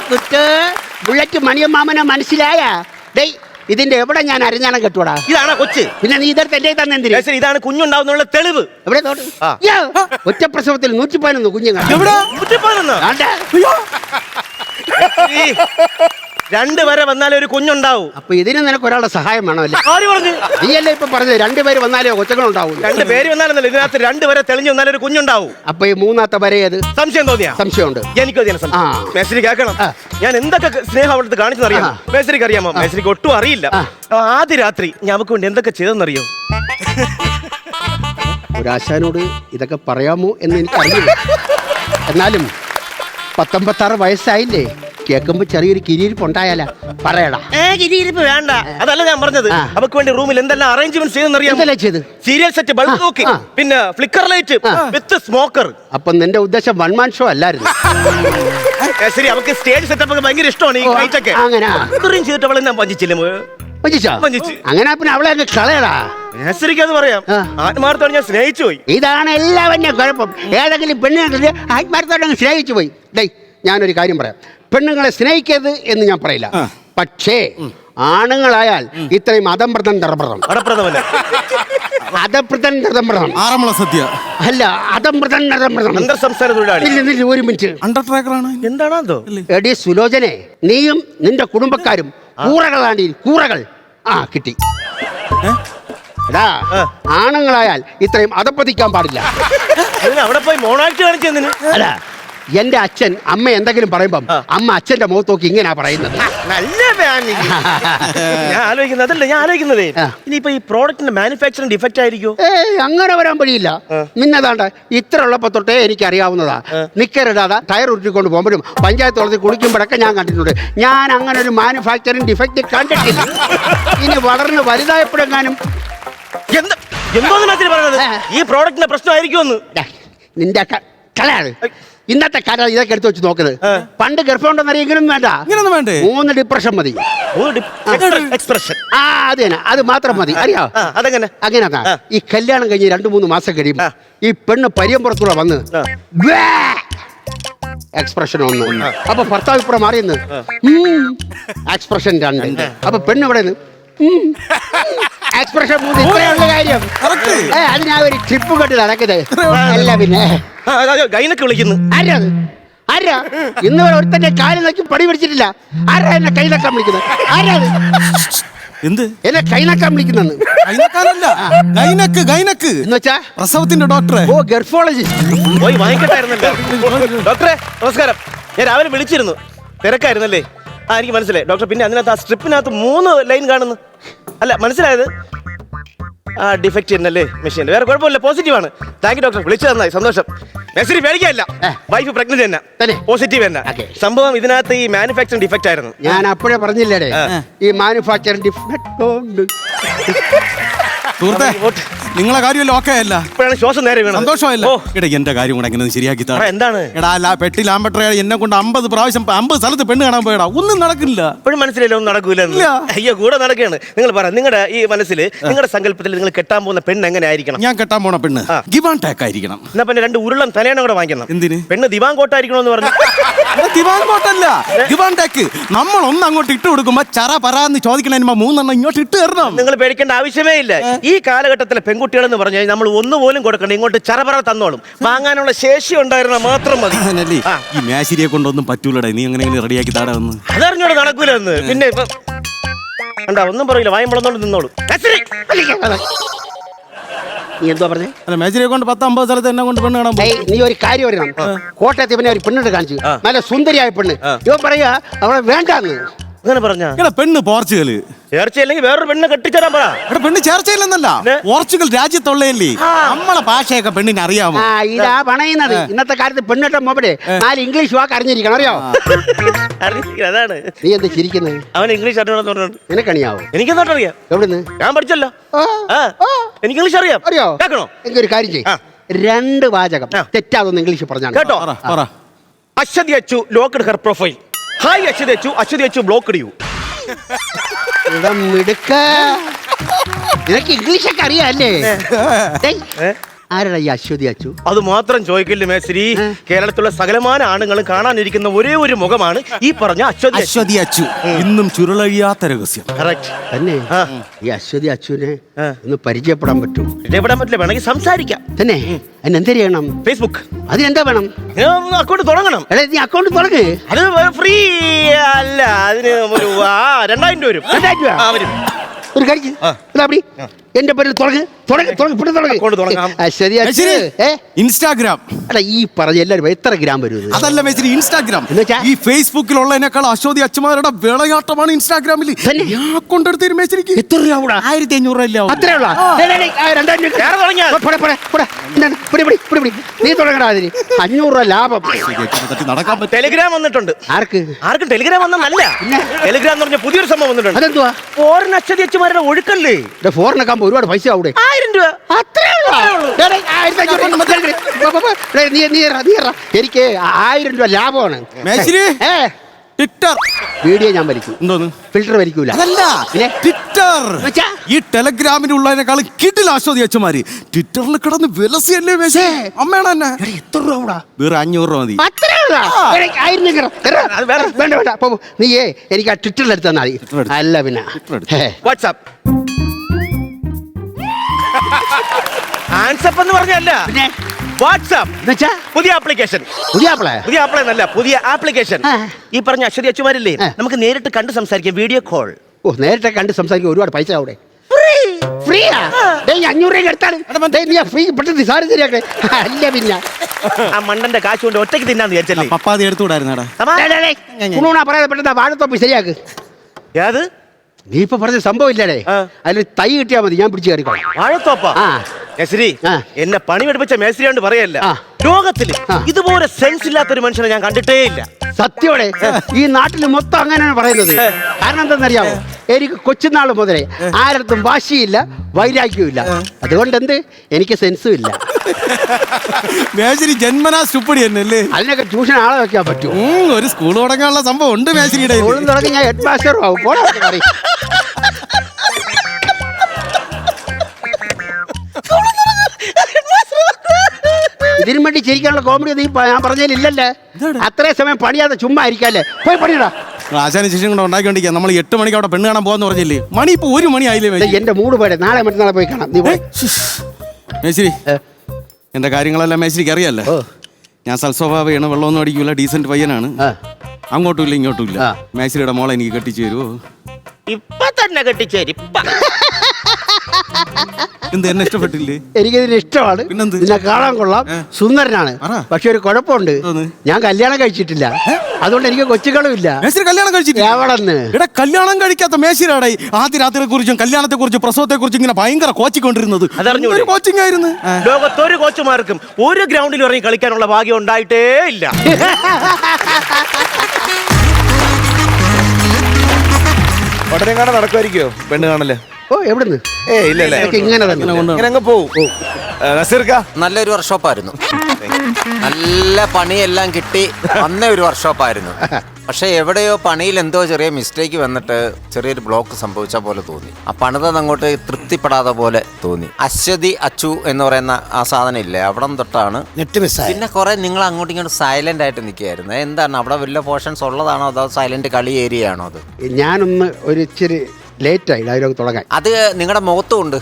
കുത്ത് ബുള്ളറ്റ് മണിയമ്മാമനെ മനസ്സിലായ? ഇതിന്റെ എവിടെ ഞാൻ അരഞ്ഞാണം കെട്ടൂടാ? ഇതാണ് കൊച്ച്. പിന്നെ നീ ഇതെടുത്ത് എന്റെ തന്നെന്തിന്? ഇതാണ് കുഞ്ഞുണ്ടാവുന്നുള്ള തെളിവ്. എവിടെ ഒറ്റ പ്രസവത്തിൽ 111 കുഞ്ഞുങ്ങൾ. 2 വരെ വന്നാലേ ഒരു കുഞ്ഞുണ്ടാവൂ. അപ്പൊ ഇതിന് നിനക്ക് ഒരാളുടെ സഹായം വേണമല്ലേ? ആര് പറഞ്ഞു? നീയല്ലേ ഇപ്പൊ പറഞ്ഞത് 2 പേര് വന്നാലേ കൊച്ചുങ്ങളുണ്ടാവൂ. 2 പേര് വന്നാലെന്നല്ല, ഇതിനകത്ത് 2 വരെ തെളിഞ്ഞു വന്നാലേ ഒരു കുഞ്ഞുണ്ടാവൂ. അപ്പൊ ഈ 3ാമത്തെ വരെ അത് സംശയം തോന്നിയാ? സംശയമുണ്ട്. എനിക്കും മേശ്ശേരി കേൾക്കണം. ഞാൻ എന്തൊക്കെ സ്നേഹം അവിടുത്തെ കാണിച്ചെന്നറിയാം. മേശ്ശേരിക്ക് അറിയാമോ? മേശ്ശേരിക്ക് ഒട്ടും അറിയില്ല. ആദ്യ രാത്രി ഞങ്ങൾക്ക് വേണ്ടി എന്തൊക്കെ ചെയ്തെന്നറിയോ? ഒരാശാനോട് ഇതൊക്കെ പറയാമോ എന്ന് എനിക്കറിയില്ല. എന്നാലും 56 വയസ്സായില്ലേ, കേൾക്കുമ്പോ ചെറിയൊരു കിരിയിരിപ്പ് ഉണ്ടായാലാ. പറയടാ. കിരിയിരിപ്പ് വേണ്ട, അതല്ല ഞാൻ പറഞ്ഞത്. അവർക്ക് വേണ്ടി റൂമിൽ എന്തെല്ലാം അറേഞ്ച്മെന്റ് ചെയ്ത് സീരിയൽ സെറ്റ്, ബൾബ് നോക്കി, പിന്നെ ഫ്ലിക്കർ ലൈറ്റ് വിത്ത് സ്മോക്കർ. അപ്പൊ നിന്റെ ഉദ്ദേശം 1 മാൻ ഷോ അല്ലായിരുന്നു? ശരി, അവർക്ക് സ്റ്റേജ് സെറ്റപ്പ് ഒക്കെ ഭയങ്കര ഇഷ്ടമാണ്. ഈ ലൈറ്റൊക്കെ ഇത്രയും ചെയ്തിട്ട് അവളെ ഞാൻ വഞ്ചിച്ചില്ലേ? അങ്ങനെ പിന്നെ അവളെ കളയടാ. മേശ്ശേരിക്ക് അത് പറയാം. ആത്മാർത്ഥത്തോടെ ഞാൻ സ്നേഹിച്ചു പോയി. ഇതാണ് എല്ലാവരുടെയും കുഴപ്പം. ഏതെങ്കിലും പെണ്ണുങ്ങളെ ആത്മാർത്ഥത്തോടെ സ്നേഹിച്ചു പോയി. ഞാനൊരു കാര്യം പറയാം. പെണ്ണുങ്ങളെ സ്നേഹിക്കരുത് എന്ന് ഞാൻ പറയില്ല. പക്ഷേ ആണുങ്ങളായാൽ ഇത്രയും അധംപ്രദം സദ്യ അല്ല, അധംപ്രദം ഒരു മിനിറ്റ്. എന്താണോ എടി സുലോചനെ, നീയും നിന്റെ കുടുംബക്കാരും കൂറകളാണ്. കൂറകൾ കിട്ടി. എടാ, ആണുങ്ങളായാൽ ഇത്രയും അധപ്പതിക്കാൻ പാടില്ല. അവിടെ പോയി മോണാക്ട് കാണിച്ചെന്തിന്? അല്ല, എന്റെ അച്ഛൻ അമ്മ എന്തെങ്കിലും പറയുമ്പം അമ്മ അച്ഛന്റെ മുഖത്ത് നോക്കി ഇങ്ങനെയാ പറയുന്നത്. നല്ല family. ഞാൻ ആലോചിക്കുന്നതേ ഇനിയിപ്പോ ഈ പ്രോഡക്റ്റിന്റെ മാനുഫാക്ചറിംഗ് ഡിഫക്റ്റ് ആയിരിക്കും. അങ്ങനെ വരാൻ വഴിയില്ല. നിന്നതാണ്ട ഇത്ര ഉള്ളപ്പോ തൊട്ടേ എനിക്ക് അറിയാവുന്നതാ. നിക്കറിടാതെ ടയർ ഉരുട്ടിക്കൊണ്ട് പോകുമ്പോഴും പഞ്ചായത്ത് വെള്ളത്തിൽ കുളിക്കുമ്പോഴൊക്കെ ഞാൻ കണ്ടിട്ടുണ്ട്. ഞാൻ അങ്ങനെ ഒരു മാനുഫാക്ചറിംഗ് ഡിഫക്റ്റ് കണ്ടിട്ടില്ല. ഇനി വളർന്ന് വലുതായപ്പോഴെങ്ങാനും എന്തോന്ന് മനസ്സിൽ പറയുന്നത് ഈ പ്രോഡക്റ്റിന്റെ പ്രശ്നമായിരിക്കുമെന്ന്. നിന്റെ കളയാണ് ഇന്നത്തെ കാലം ഇതൊക്കെ എടുത്ത് വെച്ച് നോക്കുന്നത്. പണ്ട് ഗർഭം ഉണ്ടെന്നറിയ ഇങ്ങനൊന്നും വേണ്ട. 3 ഡിപ്രഷൻ മതി. എക്സ്പ്രഷൻ അത് തന്നെ, അത് മാത്രം മതി. അറിയാ അതെങ്ങനെ? അങ്ങനെ ഈ കല്യാണം കഴിഞ്ഞ് 2-3 മാസം കഴിയുമ്പോ ഈ പെണ്ണ് പരിയമ്പുറത്തൂടെ വന്ന് എക്സ്പ്രഷൻ 1. അപ്പൊ ഭർത്താവ് ഇപ്പുറം മാറിയെന്ന് എക്സ്പ്രഷൻ 2. അപ്പൊ പെണ്ണ് ഇവിടെ എക്സ്പ്രഷൻ 3. ഇത്രയുള്ള കാര്യം. അതിനാ ഒരു ട്രിപ്പ് കെട്ടി നടക്കുന്നത്. അല്ല പിന്നെ ഗൈനക്ക് വിളിക്കുന്നു. ആരാ ഇന്ന് വരെ ഒരുത്തന്റെ കാലം നോക്കി പടി പിടിച്ചിട്ടില്ല. ആരാ എന്നെ കൈ നക്കാൻ വിളിക്കുന്നത്? ആരാ എന്ത് എന്നെ കൈ നക്കാൻ വിളിക്കുന്നെന്ന്? എന്ന് വെച്ചാ പ്രസവത്തിന്റെ ഡോക്ടറെ. ഓ ഗർഫോളജിസ്റ്റ്. പോയി വാങ്ങിക്കട്ടായിരുന്നല്ലോ. ഡോക്ടറെ നമസ്കാരം. ഞാൻ രാവിലെ വിളിച്ചിരുന്നു, തിരക്കായിരുന്നല്ലേ? എനിക്ക് മനസ്സിലായി ഡോക്ടർ. പിന്നെ അതിനകത്ത് ആ സ്ട്രിപ്പിനകത്ത് 3 ലൈൻ കാണുന്നു. അല്ല മനസ്സിലായത് ഡിഫക്റ്റ് തന്നെയല്ലേ മെഷീൻ. വേറെ കുഴപ്പമില്ല, പോസിറ്റീവ് ആണ്. താങ്ക് യു ഡോക്ടർ, വിളിച്ചു തന്നായി സന്തോഷം. മെസ്സേജ് പേടിക്കാനില്ല, വൈഫ് പ്രഗ്നന്റ് തന്നെ, പോസിറ്റീവ് തന്നെ. സംഭവം ഇതിനകത്ത് ഈ മാനുഫാക്ചറിംഗ് ഡിഫക്റ്റ് ആയിരുന്നു. ഞാൻ അപ്പോഴേ പറഞ്ഞില്ലേ ഈ മാനുഫാക്ചറിംഗ് ഡിഫക്റ്റ്. സുഹൃത്തെ, നിങ്ങളെ കാര്യമല്ല ഓക്കെ അല്ല. ഇപ്പോഴാണ് ശ്വാസം നേരെ വീണത്. സന്തോഷമല്ല. എടാ എന്റെ കാര്യം കൂടെ എങ്ങനെ ശരിയാക്കി താ. എന്താണ്? എടാ അല്ല പെട്ടി ലാമ്പട്ര എന്നെ കൊണ്ട് 50 പ്രാവശ്യം 50 സ്ഥലത്ത് പെണ്ണ് കാണാൻ പോയടാ, ഒന്നും നടക്കില്ല. ഇപ്പോഴും മനസ്സിലല്ലോ ഒന്നും നടക്കൂല. അയ്യോ കൂടെ നടക്കുകയാണ്. നിങ്ങൾ പറ, നിങ്ങളുടെ ഈ മനസ്സിൽ നിങ്ങളുടെ സങ്കല്പത്തിൽ നിങ്ങൾ കെട്ടാൻ പോകുന്ന പെണ്ണ് എങ്ങനെ ആയിരിക്കണം? ഞാൻ കെട്ടാൻ പോണ പെണ്ണ് ഗിവ് ആൻഡ് ടേക്ക് ആയിരിക്കണം. എന്നാ പിന്നെ 2 ഉരുളൻ തലേണ കൂടെ വാങ്ങിക്കണം. എന്തിന്? പെണ്ണ് ദിവാൻ കോട്ടായിരിക്കണമെന്ന് പറഞ്ഞു. ദിവാൻ കോട്ടല്ല, ഗിവ് ആൻഡ് ടേക്ക്. നമ്മൾ ഒന്ന് അങ്ങോട്ട് ഇട്ട് കൊടുക്കുമ്പോ ചറ പറാന്ന് ചോദിക്കണ 3 ഇങ്ങോട്ട് ഇട്ട് തരണം. നിങ്ങൾ പേടിക്കേണ്ട ആവശ്യമേ ഇല്ല. ഈ കാലഘട്ടത്തിലെ പെൺകുട്ടികളെന്ന് പറഞ്ഞാൽ നമ്മൾ ഒന്നുപോലും കൊടുക്കണ്ട, ഇങ്ങോട്ട് ചറപറ തന്നോളും. വാങ്ങാനുള്ള ശേഷി ഉണ്ടായിരുന്ന മാത്രം മതി. ഈ മേശിരിയെ കൊണ്ടൊന്നും പറ്റൂലടേ. നീ അങ്ങനെ റെഡിയാക്കി താടാ വന്ന്. അതറിഞ്ഞോട് നടക്കൂല എന്ന്. പിന്നെ ഇപ്പൊ എന്താ ഒന്നും പറയില്ല, വായുമ്പളന്നോട് നിന്നോളും. നീ എന്തോ പറഞ്ഞേ? അല്ല മേശിരിയെ കൊണ്ട് 10-50 സ്ഥലത്ത് എന്നെ കൊണ്ട് പെണ്ണ് കാണാൻ പോയി. നീ ഒരു കാര്യം അറിയണം. കോട്ടയത്ത് പിന്നെ ഒരു പെണ്ണിട്ട് കാണിച്ചു, നല്ല സുന്ദരിയായ പെണ്ണ്. ഇവൻ പറയാ അവളെ വേണ്ടാന്ന്. അങ്ങനെ പറഞ്ഞ പെണ്ണ് പോർച്ചുഗല് ചേർച്ചയില്ലെങ്കിൽ വേറൊരു പെണ്ണ് കെട്ടിച്ചേരാൻ പറ. പെണ്ണ് ചേർച്ചയില്ലെന്നല്ല, പോർച്ചുഗൽ രാജ്യത്തുള്ളല്ലേ. നമ്മളെ ഭാഷയൊക്കെ പെണ്ണിന് അറിയാമോ? ഇതാ പണയുന്നത്. ഇന്നത്തെ കാലത്ത് പെണ്ണിട്ട മൊബൈല് 4 ഇംഗ്ലീഷ് വാക്ക് അറിഞ്ഞിരിക്കണം. അറിയോ? അതാണ്. നീ എന്താ ചിരിക്കുന്നത്? അവൻ ഇംഗ്ലീഷ് അറിയണമെന്ന്. നിനക്കണിയാവോ? എനിക്കെന്നോട്ട് അറിയാം. എവിടുന്ന്? ഞാൻ പഠിച്ചല്ലോ. എനിക്ക് ഇംഗ്ലീഷ് അറിയാം. അറിയോ? കേൾക്കണോ? എനിക്കൊരു കാര്യം ചെയ്യും. 2 വാചകം തെറ്റാതൊന്ന് ഇംഗ്ലീഷ് പറഞ്ഞാൽ കേട്ടോ. Aswathy Achu locked her profile. Hi Aswathy Achu, Aswathy Achu blocked you. മിടുക്ക, നിനക്ക് ഇംഗ്ലീഷൊക്കെ അറിയാല്ലേ? ആരാടാ ഈ അശ്വതി അച്ചു? അത് മാത്രം ചോദിക്കില്ല മേശ്രീ. കേരളത്തിലുള്ള സകലമാന ആണുങ്ങളും കാണാനിരിക്കുന്ന ഒരേ ഒരു മുഖമാണ് ഈ പറഞ്ഞ അശ്വതി അച്ചു. ഇന്നും ചുരുളഴിയാത്ത രഹസ്യം. തന്നെ ഈ അശ്വതി അച്ചുവിനെ ഒന്ന് പരിചയപ്പെടാൻ പറ്റും? പരിചയപ്പെടാൻ പറ്റില്ല, വേണമെങ്കിൽ സംസാരിക്കാം. തന്നെ അതിനെന്ത് ചെയ്യണം? ഫേസ്ബുക്ക്. അതിനെന്താ വേണം? അക്കൗണ്ട് തുടങ്ങണം. നീ അക്കൗണ്ട് തുടങ്ങ്. അത് ഫ്രീ അല്ല, അതിന് ഒരു 2000 വരും. 2000 വരും. ഒരു കാര്യം എന്റെ പേരിൽ ഇൻസ്റ്റാഗ്രാം. അല്ല ഈ പറഞ്ഞ എല്ലാവരും എത്ര ഗ്രാം വരും? അതല്ല മേശ്ശേരി, ഇൻസ്റ്റാഗ്രാം. ഈ ഫേസ്ബുക്കിലുള്ളതിനേക്കാൾ അശ്വതി അച്ഛന്മാരുടെ വിളയാട്ടമാണ് ഇൻസ്റ്റാഗ്രാമിൽ. കൊണ്ടെടുത്തൊരു മേശ്ശേരിക്ക് എത്ര രൂപ? 1500 അത്രേ ഉള്ള. നീ തുടങ്ങടാ. അതിന് 500 രൂപ ലാഭം. ടെലിഗ്രാം വന്നിട്ടുണ്ട്. ആർക്കും ടെലിഗ്രാം വന്നല്ല. ടെലിഗ്രാം എന്ന് പറഞ്ഞ പുതിയൊരു സംഭവം വന്നിട്ടുണ്ട്. അതെന്തുവാ? ഫോറിൻ അശ്വതി അച്ഛന്മാരുടെ ഒഴുക്കല്ലേ. ഫോറിനൊക്കെ ഒരുപാട് പൈസ ആവൂടെ? 1000 രൂപ. എനിക്ക് 1000 രൂപ ലാഭമാണ്. ട്വിറ്റർ വീഡിയോ ഞാൻ വലിക്കും. എന്തോന്ന്? ഫിൽറ്റർ വലിക്കൂല. അതല്ല ട്വിറ്റർ. ഈ ടെലഗ്രാമിനുള്ളതിനേക്കാളും കിട്ടില്ല അശ്വതി അച്ഛന്മാര്. ട്വിറ്ററിൽ കിടന്ന് വിലസിയല്ലേ മേശേ. അമ്മയാണ് തന്നെ. എത്ര രൂപ? വേറെ 500 രൂപ മതി. വേണ്ട വേണ്ട, നീയേ എനിക്ക് ആ ട്വിറ്ററിൽ എടുത്ത് തന്നാ മതി. അല്ല പിന്നെ വാട്സാപ്പ്. ആൻസപ്പ് എന്ന് പറഞ്ഞല്ല, വാട്സാപ്പ് പുതിയ ആപ്ലിക്കേഷൻ. പുതിയ ആപ്ലൈ എന്നല്ല, പുതിയ ആപ്ലിക്കേഷൻ. ഈ പറഞ്ഞ അശ്വതി അച്ചുമാരില്ലേ, നമുക്ക് നേരിട്ട് കണ്ട് സംസാരിക്കാം. Video call. നേരിട്ട് കണ്ട് സംസാരിക്കാൻ ഒരുപാട് പൈസ അവിടെ. ഫ്രീയാ 500 രൂപ എടുത്താണ് ഫ്രീ പെട്ടെന്ന് സാറ് ശരിയാക്കണേ. അല്ല പിന്നെ ആ മണ്ടന്റെ കാശ് കൊണ്ട് ഒറ്റയ്ക്ക് തിന്നാന്ന് വിചാരിച്ചല്ലേ? പപ്പാതി എടുത്തുകൂടായിരുന്നാടാ. കുണൂണ പറയാതെ പെട്ടെന്ന് വാഴത്തോപ്പ് ശരിയാക്ക്. ഏത് നീ ഇപ്പൊ പറഞ്ഞ സംഭവം ഇല്ലടേ, അതിൽ തൈ കിട്ടിയാ മതി, ഞാൻ പിടിച്ചു കയറിക്കോളാം. വാഴത്തോപ്പാ? ആ മേസ്രി, ആ. എന്നെ പണി പഠിപ്പിച്ച മേസ്രി കൊണ്ട് പറയല്ല, ആ. ലോകത്തില് ആ. ഇതുപോലെ സെൻസ് ഇല്ലാത്തൊരു മനുഷ്യനെ ഞാൻ കണ്ടിട്ടേ ഇല്ല. സത്യോടെ ഈ നാട്ടിൽ മൊത്തം അങ്ങനെയാണ് പറയുന്നത്. കാരണം എന്തെന്നറിയാമോ, എനിക്ക് കൊച്ചുനാൾ മുതലേ ആരടുത്തും വാശിയില്ല, വൈരാഗ്യവും ഇല്ല. അതുകൊണ്ട് എന്ത്, എനിക്ക് സെൻസും ഇല്ല. മേശരി ജന്മനാ സ്റ്റുപ്പിടി തന്നെ അല്ലേ? അതിനൊക്കെ ട്യൂഷൻ ആളെ വെക്കാൻ പറ്റുമോ? ഒരു സ്കൂൾ തുടങ്ങാനുള്ള സംഭവം ഉണ്ട് മേശരിയുടെ. സ്കൂളിൽ തുടങ്ങി ഞാൻ ഹെഡ് മാസ്റ്ററും ആവും. പോടാ പറയും. ഇതിനു വേണ്ടി ചിരിക്കാനുള്ള കോമഡി നീ ഞാൻ പറഞ്ഞതിലില്ലല്ലേ. അത്രയും സമയം പണിയാതെ ചുമ്മാ ഇരിക്കല്ലേ, പോയി പണിയടാ. ആശാന ശിഷ്യം കൂടെ ഉണ്ടാക്കിക്കൊണ്ടിരിക്കുക. നമ്മൾ 8 മണിക്ക് അവിടെ പെണ്ണ് കാണാൻ പോകാന്ന് പറഞ്ഞില്ലേ? മണി ഇപ്പൊ 1 മണി ആയില്ലേ മേശരി? എന്റെ മൂട് പോരെ, നാളെ മറ്റന്നാളെ പോയി കാണാം. നീ പോയി. മേശരി, എന്റെ കാര്യങ്ങളെല്ലാം മേശരിക്ക് അറിയാലോ. ഞാൻ സൽസ്വഭാവിയാണ്, വെള്ളമൊന്നും അടിക്കൂല, ഡീസന്റ് പയ്യനാണ്. അങ്ങോട്ടും ഇല്ല ഇങ്ങോട്ടും ഇല്ല. മേശരിയുടെ മോളെ എനിക്ക് കെട്ടിച്ചു തരുമോ? ഇപ്പൊ തന്നെ കെട്ടിച്ചേരി. എന്ത്, എന്നെ ഇഷ്ടപ്പെട്ടില്ലേ? എനിക്കിതിന് ഇഷ്ടമാണ്. പിന്നെന്ത്? നിന്നെ കാണാൻ കൊള്ളാം, സുന്ദരനാണ്. പക്ഷെ ഒരു കുഴപ്പമുണ്ട്, ഞാൻ കല്യാണം കഴിച്ചിട്ടില്ല. അതുകൊണ്ട് എനിക്ക് കൊച്ചുകളും ഇല്ല. മേശരി കല്യാണം കഴിച്ചിട്ടില്ല? എവിടെന്ന്? ഇവിടെ കല്യാണം കഴിക്കാത്ത മേശരിയുടെ ആദ്യ രാത്രിയെ കുറിച്ചും കല്യാണത്തെ കുറിച്ചും പ്രസവത്തെ കുറിച്ചും ഇങ്ങനെ ഭയങ്കര കോച്ചിക്കൊണ്ടിരുന്നത്. അതറിഞ്ഞൂടെ? കോച്ചിങ് ആയിരുന്നു. ലോകത്തൊരു കോച്ചുമാർക്കും ഒരു ഗ്രൗണ്ടിൽ ഇറങ്ങി കളിക്കാനുള്ള ഭാഗ്യം ഉണ്ടായിട്ടേ ഇല്ല. ഉടനെ കാണാൻ നടക്കുമായിരിക്കോ പെണ്ണ് കാണല്ലേ? ഓ എവിടുന്ന്? ഇല്ലല്ലേ, ഇങ്ങനെ തന്നെ ഇങ്ങനെ അങ്ങ് പോവും. നസീർക്ക, നല്ലൊരു വർക്ക്ഷോപ്പായിരുന്നു. നല്ല പണിയെല്ലാം കിട്ടി വന്ന ഒരു വർക്ക്ഷോപ്പായിരുന്നു. പക്ഷെ എവിടെയോ പണിയിൽ എന്തോ ചെറിയ മിസ്റ്റേക്ക് വന്നിട്ട് ചെറിയൊരു ബ്ലോക്ക് സംഭവിച്ച പോലെ തോന്നി. ആ പണിതത് അങ്ങോട്ട് തൃപ്തിപ്പെടാതെ പോലെ തോന്നി. അശ്വതി അച്ചു എന്ന് പറയുന്ന ആ സാധനം ഇല്ലേ, അവിടെ തൊട്ടാണ് നെറ്റ് മിസ്സായി. പിന്നെ കുറെ നിങ്ങൾ അങ്ങോട്ടും ഇങ്ങോട്ട് സൈലന്റ് ആയിട്ട് നിൽക്കുകയായിരുന്നു. എന്താണ് അവിടെ വലിയ പോർഷൻസ് ഉള്ളതാണോ അതോ സൈലന്റ് കളി ഏരിയ ആണോ അത്? ഞാനൊന്ന് ഒരു ഇച്ചിരി ലേറ്റായി ഡയലോഗ് തുടങ്ങാൻ. അത് നിങ്ങളുടെ മുഖത്തും ഉണ്ട്.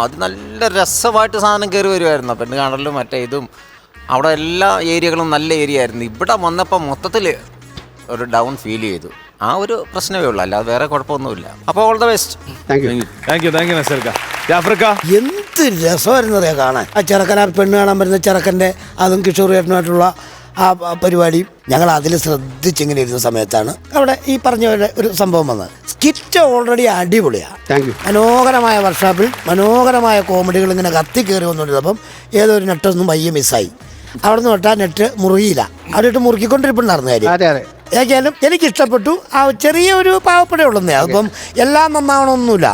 അത് നല്ല രസമായിട്ട് സാധനം കയറി വരുമായിരുന്നു. പെണ്ണ് കാണലും മറ്റേ ഇതും അവിടെ എല്ലാ ഏരിയകളും നല്ല ഏരിയ ആയിരുന്നു. ഇവിടെ വന്നപ്പോൾ മൊത്തത്തിൽ ഒരു ഡൗൺ ഫീൽ ചെയ്തു. ആ ഒരു പ്രശ്നമേ ഉള്ളൂ, അല്ലാതെ വേറെ കുഴപ്പമൊന്നുമില്ല. അപ്പോൾ all the best. Thank you നസീർക്ക. ജാഫർക്ക, എന്ത് രസമായിരുന്നറിയാ കാണാൻ. ആ ചെറുക്കൻ, ആ പെണ്ണ് കാണാൻ വരുന്ന ചെറുക്കൻ്റെ അതും കിഷോറിയായിട്ടുമായിട്ടുള്ള ആ പരിപാടിയും ഞങ്ങൾ അതിൽ ശ്രദ്ധിച്ചിങ്ങനെ ഇരുന്ന സമയത്താണ് അവിടെ ഈ പറഞ്ഞ ഒരു സംഭവം വന്നത്. സ്കിറ്റ് ഓൾറെഡി അടിപൊളിയാണ്. Thank you. മനോഹരമായ വർക്ക്ഷോപ്പിൽ മനോഹരമായ കോമഡികൾ ഇങ്ങനെ കത്തി കയറി വന്നുകൊണ്ടിരുന്നപ്പം ഏതോ ഒരു നെറ്റൊന്നും വയ്യ മിസ്സായി. അവിടെ നിന്ന് തൊട്ടാൽ നെറ്റ് മുറുകിയില്ല. അവിടെ മുറുക്കിക്കൊണ്ടിരിപ്പുണ്ടായിരുന്ന കാര്യം. അതെ അതെ, ഏതായാലും എനിക്കിഷ്ടപ്പെട്ടു. ആ ചെറിയൊരു പാവപ്പടേ ഉള്ളന്നേ. അപ്പം എല്ലാം നന്നാവണമൊന്നുമില്ല,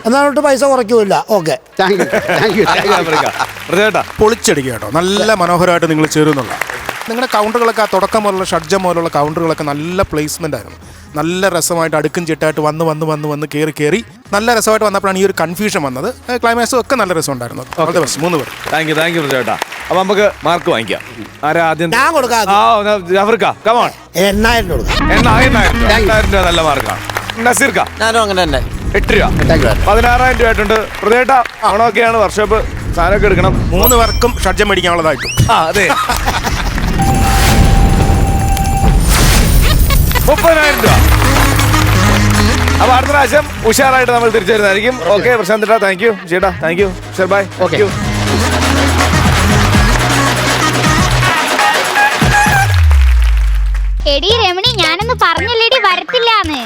എന്നാലോട്ട് പൈസ കുറയ്ക്കൂല. ഓക്കെ, പൊളിച്ചടിക്കുക കേട്ടോ. നല്ല മനോഹരമായിട്ട് നിങ്ങൾ ചേരുന്നുള്ള നിങ്ങളുടെ കൗണ്ടറുകളൊക്കെ ആ തുടക്കം പോലുള്ള ഷഡ്ജം പോലുള്ള കൗണ്ടറുകളൊക്കെ നല്ല പ്ലേസ്മെന്റ് ആയിരുന്നു. നല്ല രസമായിട്ട് അടുക്കും ചിട്ടായിട്ട് വന്ന് കയറി നല്ല രസമായിട്ട് വന്നപ്പോഴാണ് ഈ ഒരു കൺഫ്യൂഷൻ വന്നത്. ക്ലൈമാക്സും ഒക്കെ നല്ല രസം ഉണ്ടായിരുന്നു. 3 പേർ. താങ്ക് യു ചേട്ടാ. അപ്പൊ നമുക്ക് മാർക്ക് വാങ്ങിക്കാം. ആരാ ആദ്യം? ഞാൻ കൊടുക്കാം. ജാഫർക്ക, come on. 8,000 കൊടുക്കാം. 8,000 രൂപ നല്ല മാർക്കാണ്. നസീർക്ക, ഞാനും അങ്ങനെ തന്നെ 8 രൂപ. 16,000 രൂപ ആയിട്ടുണ്ട്. ഹൃദയേട്ടാ, ഓണമൊക്കെയാണ്, വർക്ക്ഷോപ്പ് സാധനമൊക്കെ എടുക്കണം. 3 പേർക്കും ഷഡ്ജം മേടിക്കാനുള്ളതായിട്ടും. അതെ, 30,000 രൂപ. അപ്പൊ അടുത്ത പ്രാവശ്യം ഉഷാറായിട്ട് നമ്മൾ തിരിച്ചു വരുന്നതായിരിക്കും. ഓക്കെ പ്രശാന്ത് ചേട്ടാ, താങ്ക് യു. ചേട്ടാ താങ്ക് യു. ശരി, ബൈ. ഓക്കെ. എടി രമണി, ഞാനൊന്ന് പറഞ്ഞില്ലേടി വരത്തില്ലാന്ന്.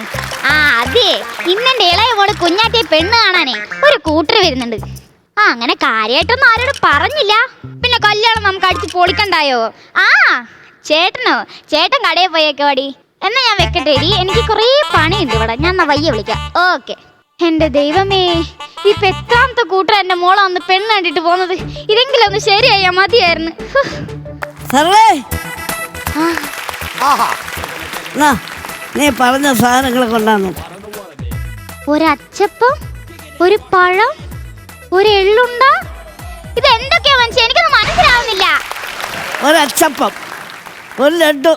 ആ അതെ, ഇന്നെന്റെ ഇളയ മോള് കുഞ്ഞാറ്റെ പെണ്ണ് കാണാനേ ഒരു കൂട്ടർ വരുന്നുണ്ട്. ആ അങ്ങനെ കാര്യമായിട്ടൊന്നും ആരോട് പറഞ്ഞില്ല. പിന്നെ കല്യാണം നമുക്ക് അടിച്ച് പൊളിക്കണ്ടായോ? ആ ചേട്ടനോ? ചേട്ടൻ കടയിൽ പോയേക്കോടി. എന്നാ ഞാൻ വെക്കട്ടെ എടി, എനിക്ക് കുറേ പണിയുണ്ട് ഇവിടെ. ഞാൻ എന്നാ വയ്യ വിളിക്കാം. ഓക്കെ. എന്റെ ദൈവമേ, ഇപ്പൊ എത്രാമത്തെ കൂട്ടർ എന്റെ മോളെ ഒന്ന് പെണ്ണ് കണ്ടിട്ട് പോകുന്നത്. ഇതെങ്കിലും ഒന്ന് ശരിയായാ മതിയായിരുന്നു. നീ പറഞ്ഞ സാധനങ്ങൾ കൊണ്ടാണ് ഒരച്ചപ്പം, ഒരു പഴം, ഒരു എള്ളുണ്ട. ഇത് എന്തൊക്കെയാ മനുഷ്യ, എനിക്കൊന്നും മനസ്സിലാവുന്നില്ല. ഒരച്ചപ്പം, ഒരു ലഡു,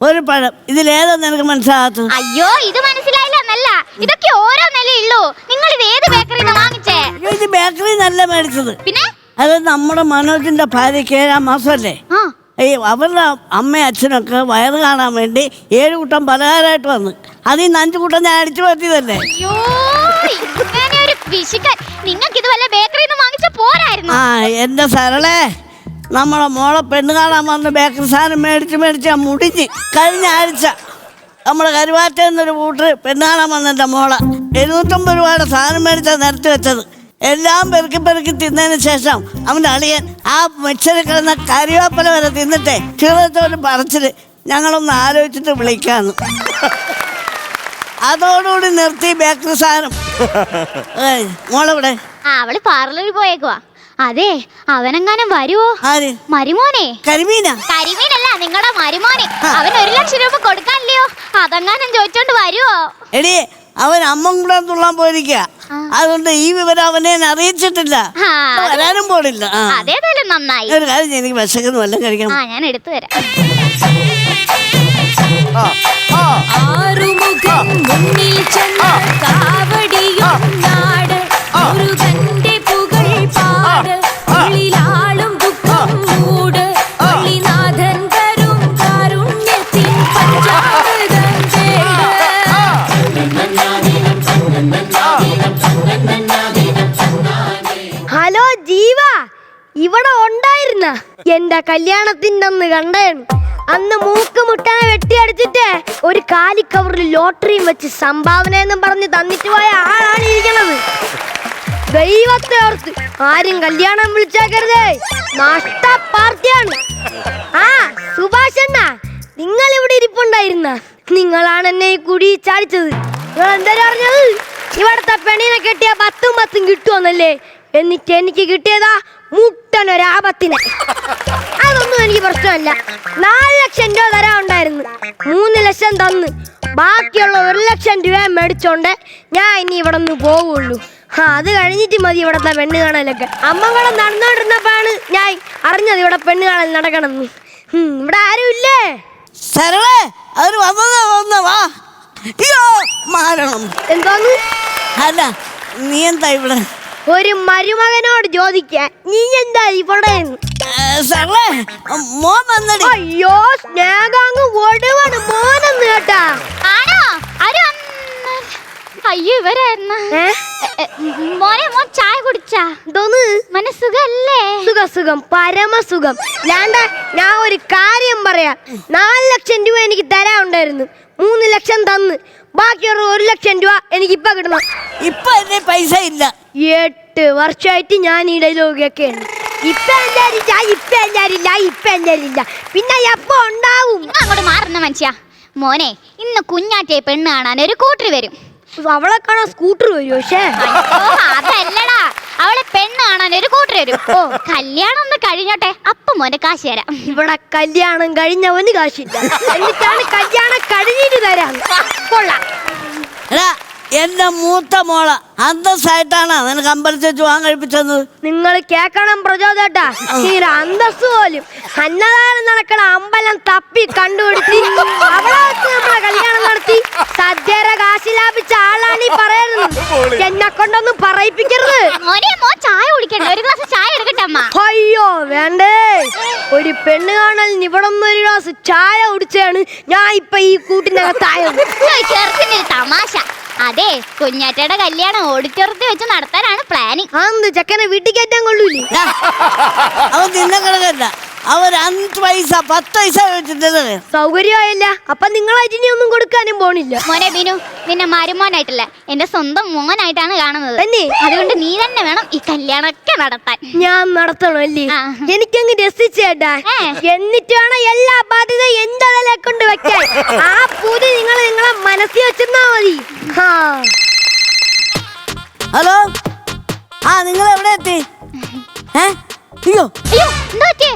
ഒരു പഴം, ഇതിലേതോ നിനക്ക് മനസ്സിലാകത്തു? അയ്യോ, ഇത് മനസ്സിലായില്ല എന്നല്ല, ഇതൊക്കെ ഓരോ നിലയുള്ളൂ. നിങ്ങൾ ഇത് ഏത് ബേക്കറിന്ന് വാങ്ങിച്ചേ? ഇത് ബേക്കറി നല്ല മേടിച്ചത്. പിന്നെ അത് നമ്മുടെ മനോജിന്റെ ഭാര്യയ്ക്ക് 7-ാം മാസമല്ലേ. അവരുടെ അമ്മയും അച്ഛനൊക്കെ വയറ് കാണാൻ വേണ്ടി 7 കൂട്ടം പലഹാരമായിട്ട് വന്ന് അതിൽ നിന്ന് 5 കൂട്ടം ഞാൻ അടിച്ചു പറ്റിയതല്ലേ. അയ്യോ, ഇങ്ങനെ ഒരു പിശുക്കൻ, നിങ്ങൾക്ക് ഇത് വല്ല ബേക്കറിയിൽ നിന്ന് വാങ്ങിച്ച പോരായിരുന്നു. ആ എന്റെ സരളെ, നമ്മളെ മോളെ പെണ്ണ് കാണാൻ വന്ന് ബേക്കറി സാധനം മേടിച്ച് മുടിഞ്ഞ്. കഴിഞ്ഞ ആഴ്ച നമ്മുടെ കരുവാറ്റയിൽ നിന്നൊരു കൂട്ടർ പെണ്ണ് കാണാൻ വന്ന എൻ്റെ മോളെ 750 രൂപയുടെ സാധനം മേടിച്ചാൽ നിരത്തി വെച്ചത്. എല്ലാം പെറുക്കി തിന്നതിന് ശേഷം അവൻ്റെ അളിയൻ ആ മിക്സറിൽ കിടന്ന കറിവേപ്പില വരെ തിന്നിട്ടേ ചെറുതോട് പറച്ചില് ഞങ്ങളൊന്ന് ആലോചിച്ചിട്ട് വിളിക്കാന്ന്. അതോടുകൂടി നിർത്തി ബേക്കറി സാധനം. മോളെവിടെ? അവള് പാർലറിൽ പോയേക്കുവാ. അതെ, അവനെങ്ങാനും വരുവോ? ആര്? മരുമോനെ. കരിമീനാ? കരിമീനല്ല, നിങ്ങളുടെ മരുമോനെ. അവൻ 1 ലക്ഷം രൂപ കൊടുക്കാനില്ലയോ? അതെങ്ങാനും ചോദിച്ചോണ്ട് വരുവോ? എടി, അവൻ അമ്മ കൂടെ തുള്ളാൻ പോയിരിക്കുക. അതുകൊണ്ട് ഈ വിവരം അവനെ അറിയിച്ചിട്ടില്ല, വരാനും പോടില്ല. അതേതായാലും നന്നായി. ഒരു കാര്യം, എനിക്ക് വിശക്കുന്നു, വല്ലതും കഴിക്കണം. ഞാൻ എടുത്തു തരാം. ആറുമുഖം മുന്നിൽ ചെന്ന കാവടിയും നാട് മുരുകന്റെ പുകൾ പാട് ഉള്ളിലാളും ദുഃഖം മൂട് വള്ളിനാഥൻ തരും കാരുണ്യത്തിൻ പഞ്ചാമൃതം തേട്. ഹലോ ജീവ, ഇവിടെ ഉണ്ടായിരുന്ന? എന്റെ കല്യാണത്തിന്റെ അന്ന് കണ്ടായിരുന്നു. അന്ന് മൂക്ക് മുട്ടനെ വെട്ടിയടിച്ചിട്ട് ഒരു കാലിക്കവറിൽ ലോട്ടറിയും വെച്ച് സംഭാവന എന്നും പറഞ്ഞ് തന്നിട്ട് പോയ ആളാണ് ഇരിക്കണത്. ദൈവത്തെ ഓർത്ത് ആരും കല്യാണം വിളിച്ചേക്കരുതേ, നഷ്ട പാർട്ടിയാണ്. ആ സുഭാഷ് അണ്ണ, നിങ്ങൾ ഇവിടെ ഇരിപ്പുണ്ടായിരുന്ന? നിങ്ങളാണ് എന്നെ ഈ കുടി ചാടിച്ചത്. നിങ്ങൾ എന്താ പറഞ്ഞത്? ഇവിടത്തെ പെണ്ണിനെ കെട്ടിയ 10 കിട്ടുമെന്നല്ലേ? എന്നിട്ട് എനിക്ക് കിട്ടിയതാ മുട്ടനൊരാപത്തിന്. അതൊന്നും എനിക്ക് പ്രശ്നമല്ല. 4 ലക്ഷം രൂപ തരാൻ ഉണ്ടായിരുന്നു. 3 ലക്ഷം തന്ന് ബാക്കിയുള്ള 1 ലക്ഷം രൂപ മേടിച്ചോണ്ട് ഞാൻ ഇനി ഇവിടെ നിന്ന് പോവുള്ളൂ. അത് കഴിഞ്ഞിട്ട് മതി ഇവിടത്തെ പെണ്ണ് കാണലൊക്കെ. അമ്മകളെ നടന്നോണ്ടിരുന്നപ്പോഴാണ് ഞാൻ അറിഞ്ഞത് ഇവിടെ പെണ്ണ് കാണൽ നടക്കണമെന്ന്. ഇവിടെ ആരും ഇല്ലേ? സരളെ, അവര് വന്നതാ. അയ്യോ, മാരണം. എന്തോന്ന്? അല്ല, നീ എന്താ ഇവിടെ? ഒരു മരുമകനോട് ചോദിക്കാൻ നീ എന്താ ഇവിടെ? സരളെ, മോൻ വന്നടി. അയ്യോ, സ്നേഹങ്ങ് ഒടുവാണ് മോനെന്ന് കേട്ടാ. ആണോ? അയ്യോ, ഇവരായിരുന്ന. മോനെ, മോൻ ചായ കുടിച്ചാ? എന്തോന്ന്? മനസ്സുഖല്ലേ? സുഖം, പരമസുഖം. ഞാൻ ഒരു കാര്യം പറയാം. 4 ലക്ഷം രൂപ എനിക്ക് തരാൻ ഉണ്ടായിരുന്നു. 3 ലക്ഷം തന്ന് ബാക്കിയുള്ള 1 ലക്ഷം രൂപ എനിക്ക് ഇപ്പൊ കിട്ടണം. ഇപ്പൊ എന്റെ പൈസ ഇല്ല. 8 വർഷമായിട്ട് ഞാൻ ഈ ഡയലോഗൊക്കെയാണ്. ഇപ്പൊ എല്ലാരില്ല. പിന്നെ എപ്പോ ഉണ്ടാവും? അങ്ങോട്ട് മാറുന്ന മനുഷ്യ. മോനെ, ഇന്ന് കുഞ്ഞാറ്റെ പെണ്ണ് കാണാൻ ഒരു കൂട്ടർ വരും. അവളെ കാണാൻ സ്കൂട്ടർ വരും. പക്ഷേ അതല്ലടാ, അവളെ പെണ്ണ് കാണാൻ ഒരു കൂട്ടർ വരും. ഓ, കല്യാണം ഒന്ന് കഴിഞ്ഞോട്ടെ, അപ്പൊ മോനെ കാശ് തരാം. ഇവിടെ കല്യാണം കഴിഞ്ഞവന് കാശില്ല, എന്നിട്ടാണ് കല്യാണം കഴിഞ്ഞിട്ട് തരാം. കൊള്ളാം. എന്റെ മൂത്ത മോള അന്തസ്സായിട്ടാണ് നിനക്ക് അമ്പലത്തിൽ വെച്ച് വാങ്ങാൻ കഴിപ്പിച്ചത്. നിങ്ങൾ കേക്കണം പ്രചോദേട്ടാ, ഈ അന്തസ് പോലും അന്നദാനം നടക്കണ അമ്പലം തപ്പി കണ്ടുപിടിച്ച് അവിടെ വെച്ച് നമ്മളെ കല്യാണം നടത്തി സദ്യയുടെ കാശ് ലാഭിച്ച ആളാണ് ഈ പറയുന്നത്. എന്നെ കൊണ്ടൊന്നും പറയിപ്പിക്കരുത്. മോൻ ചായ കുടിക്കണ്ട, ഒരു ഗ്ലാസ് ചായ എടുക്കട്ടെ അമ്മ. അയ്യോ വേണ്ടേ, ഒരു പെണ്ണ് കാണലിന് ഇവിടെ ഒരു ഗ്ലാസ് ചായ കുടിച്ചാണ് ഞാൻ ഇപ്പൊ ഈ കൂട്ടിനകത്തായത്. ചെറുക്കിന്റെ തമാശ. അതെ, കുഞ്ഞാറ്റയുടെ കല്യാണം ഓഡിറ്റോറിയത്തിൽ വെച്ച് നടത്താനാണ് പ്ലാനിങ്. അന്ന് ചെക്കനെ വീട്ടിൽ കയറ്റാൻ കൊള്ളൂലേ? അവൻ നിന്നെ കിടക്കണ്ട, അവർ 5 പൈസ 10 പൈസ വെച്ചിട്ട് സൗകര്യമായില്ല. അപ്പൊ നിങ്ങൾ അജിനെ ഒന്നും കൊടുക്കാനും പോണില്ല. മോനെ ബിനു, നിന്നെ മരുമോനായിട്ടല്ല, എന്റെ സ്വന്തം മോനായിട്ടാണ് കാണുന്നത്. അതുകൊണ്ട് നീ തന്നെ വേണം ഈ കല്യാണമൊക്കെ നടത്താൻ. ഞാൻ നടത്തണം അല്ലേ? എനിക്കങ്ങ് രസിച്ചേട്ടാ. എന്നിട്ട് വേണം എല്ലാ ബാധ്യതയും എന്റെ തലയെ കൊണ്ട് വെക്കാൻ. ആ പൂതി നിങ്ങളെ മനസ്സിൽ വെച്ചിരുന്നാ മതി. ഹലോ, നിങ്ങൾ എവിടെ എത്തി? അയ്യോ, എന്താ പറ്റിയേ?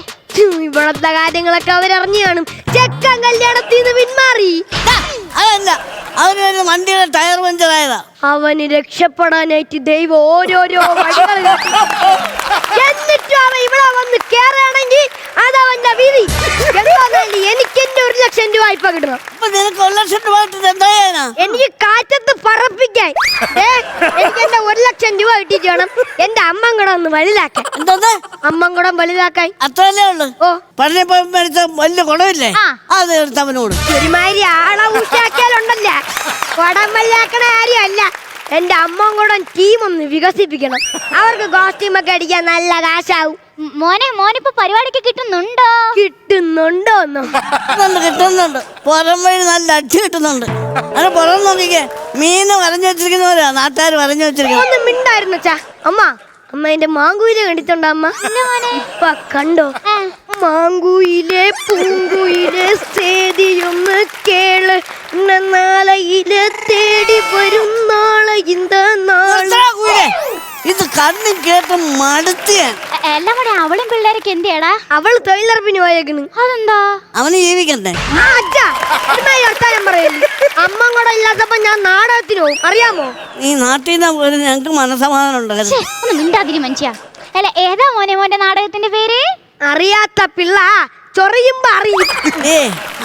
ഇവിടത്തെ കാര്യങ്ങളൊക്കെ അവരറിഞ്ഞു കാണും. ചെക്കൻ കല്യാണത്തിൽ നിന്ന് പിന്മാറി. അതല്ല, അവനൊരു വണ്ടിയുടെ ടയർ പഞ്ചറായതാ. അവന് രക്ഷപ്പെടാനായിട്ട് ദൈവം ഓരോരോ വഴികൾ എന്നിട്ടും അവൻ ഇവിടെ വന്ന് കേറുകയാണെങ്കിൽ അതവന്റെ വിധി. എനിക്ക് എന്റെ 1 ലക്ഷം രൂപ ഇപ്പൊ കിട്ടണം. നിനക്ക് 1 ലക്ഷം രൂപ എന്താ? എനിക്ക് കാറ്റത്ത് പറപ്പിക്കാൻ. എനിക്ക് എന്റെ 1 ലക്ഷം രൂപ കിട്ടിയിട്ട് വേണം എന്റെ അമ്മങ്കുടം ഒന്ന് വലുതാക്കാൻ. എന്തോന്ന്? അമ്മങ്കുടം വലുതാക്കാൻ. അത്രല്ലേ ഉള്ളു? ഓ, പറഞ്ഞപ്പോ മേടിച്ച വലിയ കുടമില്ലേ, അത് എടുത്ത് അവനോട്. ഒരുമാതിരി ആളെ ഊശാക്കിയാലുണ്ടല്ലേ, കുടം വലുതാക്കണ കാര്യമല്ല. എന്റെ അമ്മോടെ ടീം ഒന്ന് വികസിപ്പിക്കണം. അവർക്ക് കോസ്റ്റ്യൂം ഒക്കെ അടിക്കാൻ നല്ല കാശാവും. മോനിപ്പോ പരിപാടിക്ക് കിട്ടുന്നുണ്ടോ? കിട്ടുന്നുണ്ടോന്നോ? കിട്ടുന്നുണ്ട്. പുറം വഴി നല്ല അടിച്ചു കിട്ടുന്നുണ്ട്. അത് പുറം നോക്കിക്കേ, മീന് വരഞ്ഞു വെച്ചിരിക്കുന്നവരാ നാട്ടുകാർ വരഞ്ഞു വെച്ചിരിക്കുന്നത്. ഒന്ന് മിണ്ടായിരുന്നു അച്ഛാ. അമ്മ എന്റെ മാങ്കുയിലെ കണ്ടിട്ടുണ്ടോ അമ്മ? ഇപ്പൊ കണ്ടോ? മാങ്കുയിലെ പൂങ്കുയിലെ സേതിയൊന്ന് കേള്, നാളയിലെ തേടി വരും നാളെ ഇന്ത നാളെ. ഇത് കണ്ണും കേട്ട് മടുത്തിയാൻ. എല്ലാം കൂടെ അവളും പിള്ളേരൊക്കെ എന്തിയാടാ? അവള് തൊഴിലുറപ്പിന് പോയേക്കണ്. അതെന്താ? അവന് ജീവിക്കണ്ടേ? അമ്മ കൂടെ ഇല്ലാത്തപ്പോ ഞാൻ നാടകത്തിന് പോകും, അറിയാമോ? ഈ നാട്ടിൽ നിന്ന് പോലും ഞങ്ങക്ക് മനസ്സമാധാനം ഉണ്ടല്ലോ. ഒന്ന് മിണ്ടാതിരി മനുഷ്യ. അല്ല, ഏതാ മോന്റെ നാടകത്തിന്റെ പേര്? അറിയാത്ത പിള്ള ചൊറിയുമ്പോ അറിയും.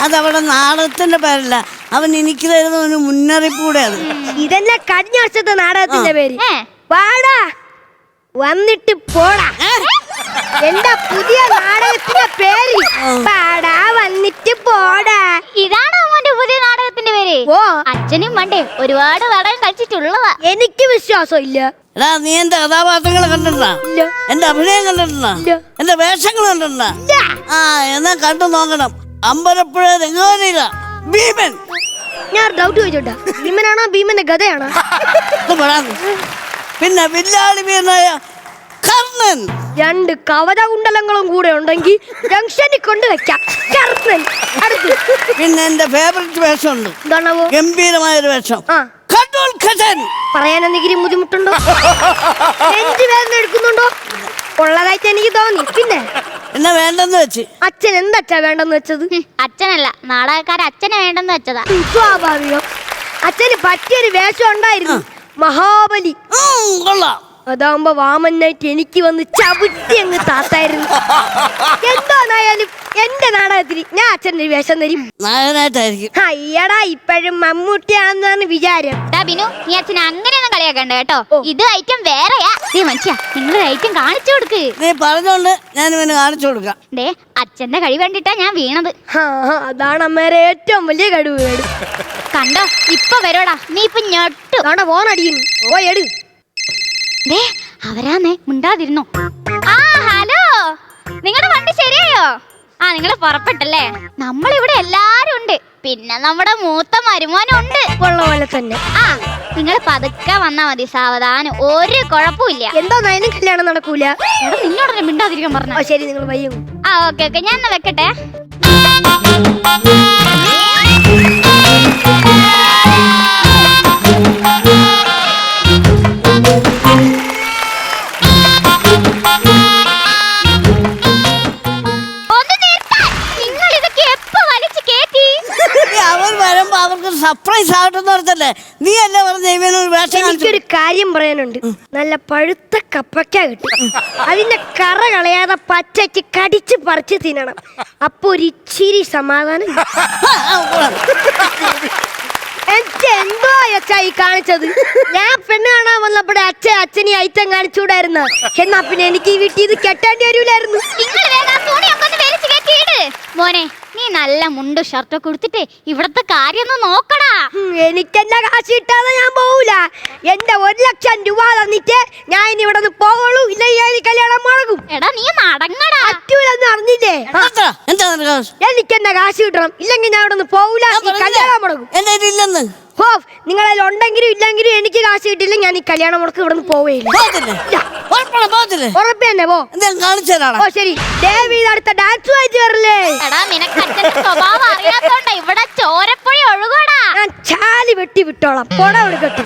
അതവിടെ നാടകത്തിന്റെ പേരല്ല, അവൻ എനിക്ക് തരുന്ന ഒരു മുന്നറിയിപ്പ് കൂടെ. അത് ഇതെന്നെ കഴിഞ്ഞ വർഷത്തെ നാടകത്തിന്റെ പേര്. വാടാ വന്നിട്ട് പോടാ. എന്റെ പുതിയ നാടകത്തിന്റെ പേര് പാടാ വന്നിട്ട് പോടാ. ഇതാണോ മോന്റെ പുതിയ നാടകത്തിന്റെ പേര്? ഓ, അച്ഛനും പണ്ടേ ഒരുപാട് നാടകം കളിച്ചിട്ടുള്ളതാ. എനിക്ക് വിശ്വാസം ഇല്ല. എടാ, നീ എന്റെ കഥാപാത്രങ്ങൾ കണ്ടിട്ടുണ്ടാ? എന്റെ അഭിനയം കണ്ടിട്ടുണ്ടാ? എന്റെ വേഷങ്ങൾ കണ്ടിട്ടുണ്ടാ? എന്നാ കണ്ടു നോക്കണം. അമ്പലപ്പുഴ രംഗോലിയില ഭീമൻ. ഞാൻ ഡൗട്ട് ചോദിച്ചോട്ടാ, ഭീമനാണോ ഭീമന്റെ ഗതയാണോ? പിന്നെ വില്ലാളി വീരനായ കർണൻ. രണ്ട് കവചകുണ്ടലങ്ങളും കൂടെ ഉണ്ടെങ്കിൽ ജംഗ്ഷനിൽ കൊണ്ട് വെക്കാം. കർണൻ. അടുത്ത് പിന്നെ എന്റെ ഫേവറേറ്റ് വേഷമുണ്ട്. എന്താണാവോ? ഗംഭീരമായൊരു വേഷം. പറയാൻ എന്തെങ്കിലും ബുദ്ധിമുട്ടുണ്ടോ? നെഞ്ച് വേദന എടുക്കുന്നുണ്ടോ? ഉള്ളതായിട്ട് എനിക്ക് തോന്നി. പിന്നെ എന്നാ വേണ്ടെന്ന് വെച്ച്. അച്ഛൻ എന്താ വേണ്ടെന്ന് വെച്ചത്? അച്ഛനല്ല, നാടകക്കാരൻ അച്ഛനെ വേണ്ടെന്ന് വെച്ചതാ. സ്വാഭാവികം. അച്ഛന് പറ്റിയൊരു വേഷം ഉണ്ടായിരുന്നു, മഹാബലി. കൊള്ളാം. അതാവുമ്പോ വാമനായിട്ട് എനിക്ക് വന്ന് ചവിട്ടി അങ്ങ് താത്തായിരുന്നു. എന്തായാലും എന്റെ നാടകത്തിന് ഞാൻ അച്ഛൻ്റെ വേഷം തരും. നായകനായിട്ടായിരിക്കും. അയ്യടാ, ഇപ്പോഴും മമ്മൂട്ടിയാണെന്നാണ് വിചാരം. ബിനു, നീ അച്ഛനെ അങ്ങനെയൊന്നും കളിയാക്കണ്ട കേട്ടോ. ഇത് ഐറ്റം വേറെയാ. മനുഷ്യ, നിങ്ങൾ ഐറ്റം കാണിച്ചു കൊടുക്ക്. നീ പറഞ്ഞോണ്ട് ഞാൻ ഇവന് കാണിച്ചു കൊടുക്കാം. ദേ, അച്ഛന്റെ കഴിവ് കണ്ടിട്ടാ ഞാൻ വീണത്. അതാണ് അമ്മേരെ ഏറ്റവും വലിയ കഴിവ്. കണ്ടോ, ഇപ്പൊ വരോടാ. നീ ഇപ്പൊ ഞെട്ടു. ഫോണടിക്കുന്നു. ഓ എടു. ദേ, അവരാന്നേ, മിണ്ടാതിരുന്നോ. ആ, ഹലോ, നിങ്ങളുടെ വണ്ടി ശരിയായോ? നിങ്ങൾ പുറപ്പെട്ടല്ലേ? നമ്മളിവിടെ എല്ലാരും ഉണ്ട്. പിന്നെ നമ്മുടെ മൂത്ത മരുമോനുണ്ട്. ഉള്ള പോലെ തന്നെ. നിങ്ങൾ പതുക്കെ വന്നാ മതി, സാവധാനം. ഒരു കുഴപ്പമില്ല. എന്താ നയനും കല്യാണം നടക്കൂല? നിന്നോടല്ലേ മിണ്ടാതിരിക്കാൻ പറഞ്ഞു. ശരി, നിങ്ങൾ വയ്യും. ഓക്കെ, ഞാൻ എന്നാ വെക്കട്ടെ. അവൻ വരുമ്പോ അവർക്ക് സർപ്രൈസ് ആകട്ടെന്ന് ഓർത്തല്ലേ നീ അല്ലേ പറഞ്ഞ ഇവനൊരു വേഷം. എനിക്കൊരു കാര്യം പറയാനുണ്ട്. നല്ല പഴുത്ത കപ്പയ്ക്ക കിട്ടും. അതിന്റെ കറ കളയാതെ പച്ചയ്ക്ക് കടിച്ച് പറിച്ച് തിന്നണം. അപ്പൊ ഒരു ഇച്ചിരി സമാധാനം. എന്തോ അച്ഛാ ഈ കാണിച്ചത്? ഞാൻ പെണ്ണ് കാണാൻ വന്നപ്പോഴേ അച്ഛനീ ഐറ്റം കാണിച്ചുകൂടായിരുന്നു. എന്നാ പിന്നെ എനിക്ക് ഈ വീട്ടിൽ ഇത് കെട്ടേണ്ടി വരൂലായിരുന്നു. മോനെ, നീ നല്ല മുണ്ട് ഷർട്ടൊക്കെ കൊടുത്തിട്ട് ഇവിടത്തെ കാര്യം ഒന്ന് നോക്കടാ. എനിക്കെന്നെ കാശ് കിട്ടാതെ ഞാൻ പോവൂല. എന്റെ 1,00,000 രൂപ തന്നിട്ട് ഞാൻ ഇനി ഇവിടെ നിന്ന് പോവുള്ളൂ. ഇല്ല, കല്യാണം മുടങ്ങും. എടാ, നീ നടങ്ങടാ. പറ്റൂലെന്ന് അറിഞ്ഞില്ലേ? എനിക്കെന്നെ കാശ് കിട്ടണം. ഇല്ലെങ്കിൽ ഞാൻ ഇവിടെ നിന്ന് പോവൂല. കല്യാണം മുടങ്ങും. ഇല്ലെന്ന് നിങ്ങളിൽ ഉണ്ടെങ്കിലും ഇല്ലെങ്കിലും എനിക്ക് കാശ് കിട്ടില്ല. ഞാൻ ഈ കല്യാണം മുടക്ക് ഇവിടെ നിന്ന് പോവേയില്ല. ഉറപ്പ് തന്നെ പോ. ഓ ശരി, ദേവി അടുത്ത ഡാൻസ് വായിച്ചു വരില്ലേ? സ്വഭാവം അറിയാത്തോണ്ടാ ഇവിടെ ചോരപ്പുഴ ഒഴുകൂടാ. ഞാൻ ചാലി വെട്ടി വിട്ടോളാം. പൊട എടുക്കട്ടെ.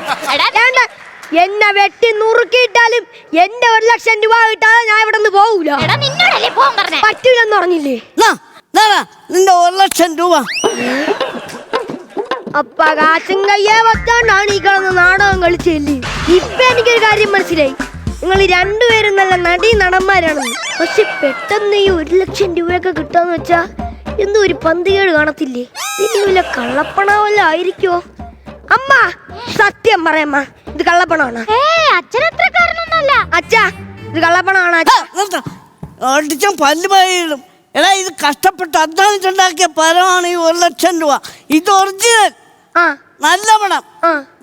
എന്നെ വെട്ടി നുറുക്കിയിട്ടാലും എന്റെ 1,00,000 രൂപ കിട്ടാതെ ഞാൻ ഇവിടെ നിന്ന് പോവൂല. പറ്റൂലെന്ന് പറഞ്ഞില്ലേ? നിന്റെ 1,00,000 രൂപ അപ്പ കാശും കയ്യെ വച്ചോണ്ടാണ് ഈ കിടന്ന് നാടകം കളിച്ചില്ലേ. ഇപ്പൊ എനിക്കൊരു കാര്യം മനസ്സിലായി. നിങ്ങൾ രണ്ടുപേരും നല്ല നടീ നടന്മാരാണെന്ന്. പക്ഷെ പെട്ടെന്ന് ഈ 1,00,000 രൂപയൊക്കെ കിട്ടാന്ന് വെച്ചാ എന്തോ ഒരു പന്തികേട് കാണത്തില്ലേ? ഇനി വല്ല കള്ളപ്പണ വല്ല ആയിരിക്കോ? അമ്മ സത്യം പറയമ്മ, ഇത് കള്ളപ്പണമാണ്. അച്ഛാ, ഇത് കള്ളപ്പണമാണ്. അടിച്ചും പല്ല് പോയിടും. എടാ, ഇത് കഷ്ടപ്പെട്ട് അധ്വാനിച്ചുണ്ടാക്കിയ പരമാണ് ഈ 1,00,000 രൂപ. ഇത് ഒറിജിനൽ. നല്ല പണം.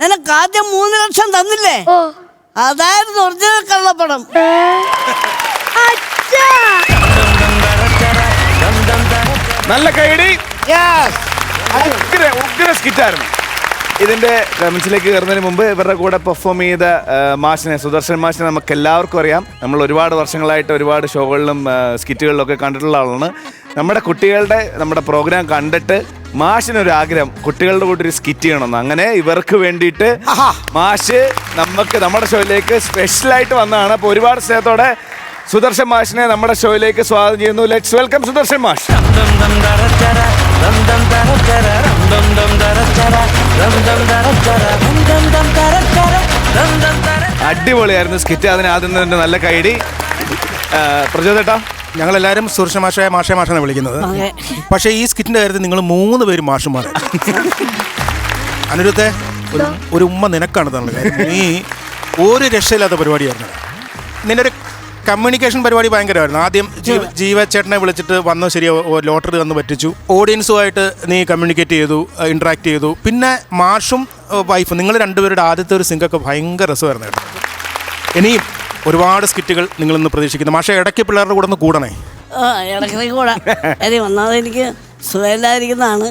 നിനക്ക് ആദ്യം 3 ലക്ഷം തന്നില്ലേ? അതായിരുന്നു ഒറിജിനൽ കള്ളപ്പണം. നല്ല കൈയടി. ഉഗ്ര സ്കിറ്റായിരുന്നു. ഇതിന്റെ കമന്റ്സിലേക്ക് കയറുന്നതിന് മുമ്പ് ഇവരുടെ കൂടെ പെർഫോം ചെയ്ത മാഷിനെ, സുദർശൻ മാഷിനെ നമുക്ക് എല്ലാവർക്കും അറിയാം. നമ്മൾ ഒരുപാട് വർഷങ്ങളായിട്ട് ഒരുപാട് ഷോകളിലും സ്കിറ്റുകളിലും ഒക്കെ കണ്ടിട്ടുള്ള ആളാണ്. നമ്മുടെ പ്രോഗ്രാം കണ്ടിട്ട് മാഷിനൊരു ആഗ്രഹം, കുട്ടികളുടെ കൂടെ ഒരു സ്കിറ്റ് ചെയ്യണമെന്ന്. അങ്ങനെ ഇവർക്ക് വേണ്ടിയിട്ട് മാഷ് നമ്മുടെ ഷോയിലേക്ക് സ്പെഷ്യലായിട്ട് വന്നതാണ്. അപ്പോൾ ഒരുപാട് സ്നേഹത്തോടെ സുദർശൻ മാഷിനെ നമ്മുടെ ഷോയിലേക്ക് സ്വാഗതം ചെയ്യുന്നു. ലെറ്റ്സ് വെൽക്കം സുദർശൻ മാഷ്. അടിപൊളിയായിരുന്നു സ്കിറ്റ്. അതിന് ആദ്യം തന്നെ നല്ല കൈഡി. പ്രചോദേട്ടാ, ഞങ്ങളെല്ലാവരും സുദർശൻ മാഷെന്ന് വിളിക്കുന്നത്. പക്ഷേ ഈ സ്കിറ്റിന്റെ കാര്യത്തിൽ നിങ്ങൾ 3 പേരും മാഷുമാരെ. അനിരുദ്ധേ, ഒരു ഉമ്മ നിനക്കാണ് തന്നെ. നീ ഒരു രക്ഷയില്ലാത്ത പരിപാടിയായിരുന്നു. നിന്റെ ഒരു കമ്മ്യൂണിക്കേഷൻ പരിപാടി ഭയങ്കരമായിരുന്നു. ആദ്യം ജീവച്ചേട്ടനെ വിളിച്ചിട്ട് വന്നു, ശരി ലോട്ടറി തന്നു പറ്റിച്ചു. ഓഡിയൻസുമായിട്ട് നീ കമ്മ്യൂണിക്കേറ്റ് ചെയ്തു, ഇന്ററാക്ട് ചെയ്തു. പിന്നെ മാഷും വൈഫും നിങ്ങൾ രണ്ടുപേരുടെ ആദ്യത്തെ ഒരു സിങ്കൊക്കെ ഭയങ്കര രസമായിരുന്നു കേട്ടോ. ഇനിയും ഒരുപാട് സ്കിറ്റുകൾ നിങ്ങളിന്ന് പ്രതീക്ഷിക്കുന്നു. മാഷെ ഇടയ്ക്ക് പിള്ളേരുടെ കൂടെ ഒന്ന് കൂടണേ. ഇടയ്ക്ക് കൂടാ. ഒന്നാമത് എനിക്ക് സുഖമില്ലാതിരിക്കുന്നതാണ്,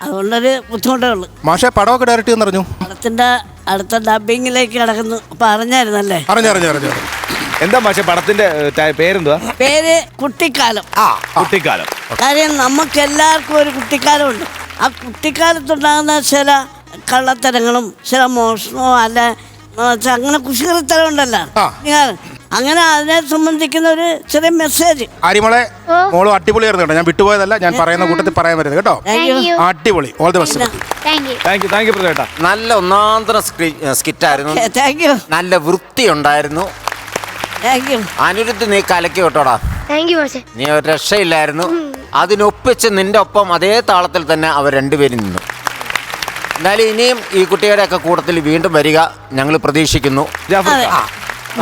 അതുകൊണ്ടൊരു ബുദ്ധിമുട്ടേ ഉള്ളു. മാഷെ പടമൊക്കെ ഡയറക്റ്റ് ചെയ്യുന്ന പറഞ്ഞു. പടത്തിന്റെ അടുത്ത ഡബിങ്ങിലേക്ക് കിടക്കുന്നു. അപ്പൊ അറിഞ്ഞായിരുന്നല്ലേ? അറിഞ്ഞു. എന്താ മാഷെ പടത്തിന്റെ പേരെന്തുവാ? പേര് കുട്ടിക്കാലം. കുട്ടിക്കാലം. കാര്യം നമുക്ക് എല്ലാവർക്കും ഒരു കുട്ടിക്കാലമുണ്ട്. ആ കുട്ടിക്കാലത്തുണ്ടാകുന്ന ചില കള്ളത്തരങ്ങളും ചില മോഷണവും അല്ല അങ്ങനെ കുശികരത്തരം ഉണ്ടല്ലോ, അങ്ങനെ അതിനെ സംബന്ധിക്കുന്ന ഒരു ചെറിയ മെസ്സേജ്. ആര്യമോളെ, മോള് അടിപൊളിയായിരുന്നു കേട്ടോ. ഞാൻ വിട്ടുപോയതല്ല, ഞാൻ പറയുന്ന കൂട്ടത്തിൽ പറയാൻ വരുന്നത് കേട്ടോ. അടിപൊളി. All the best. Thank you പ്രചോദേട്ടാ. നല്ല ഒന്നാന്തര സ്കിറ്റായിരുന്നു. നല്ല വൃത്തി ഉണ്ടായിരുന്നു. അനിരുദ്ധ്, നീ കലക്കി കേട്ടോടാ. നീ ഒരു രക്ഷയില്ലായിരുന്നു. അതിനൊപ്പിച്ച് നിന്റെ ഒപ്പം അതേ താളത്തിൽ തന്നെ അവർ രണ്ടുപേരും നിന്നു. എന്നാലും ഇനിയും ഈ കുട്ടിയുടെ ഒക്കെ കൂട്ടത്തിൽ വീണ്ടും വരിക ഞങ്ങൾ പ്രതീക്ഷിക്കുന്നു.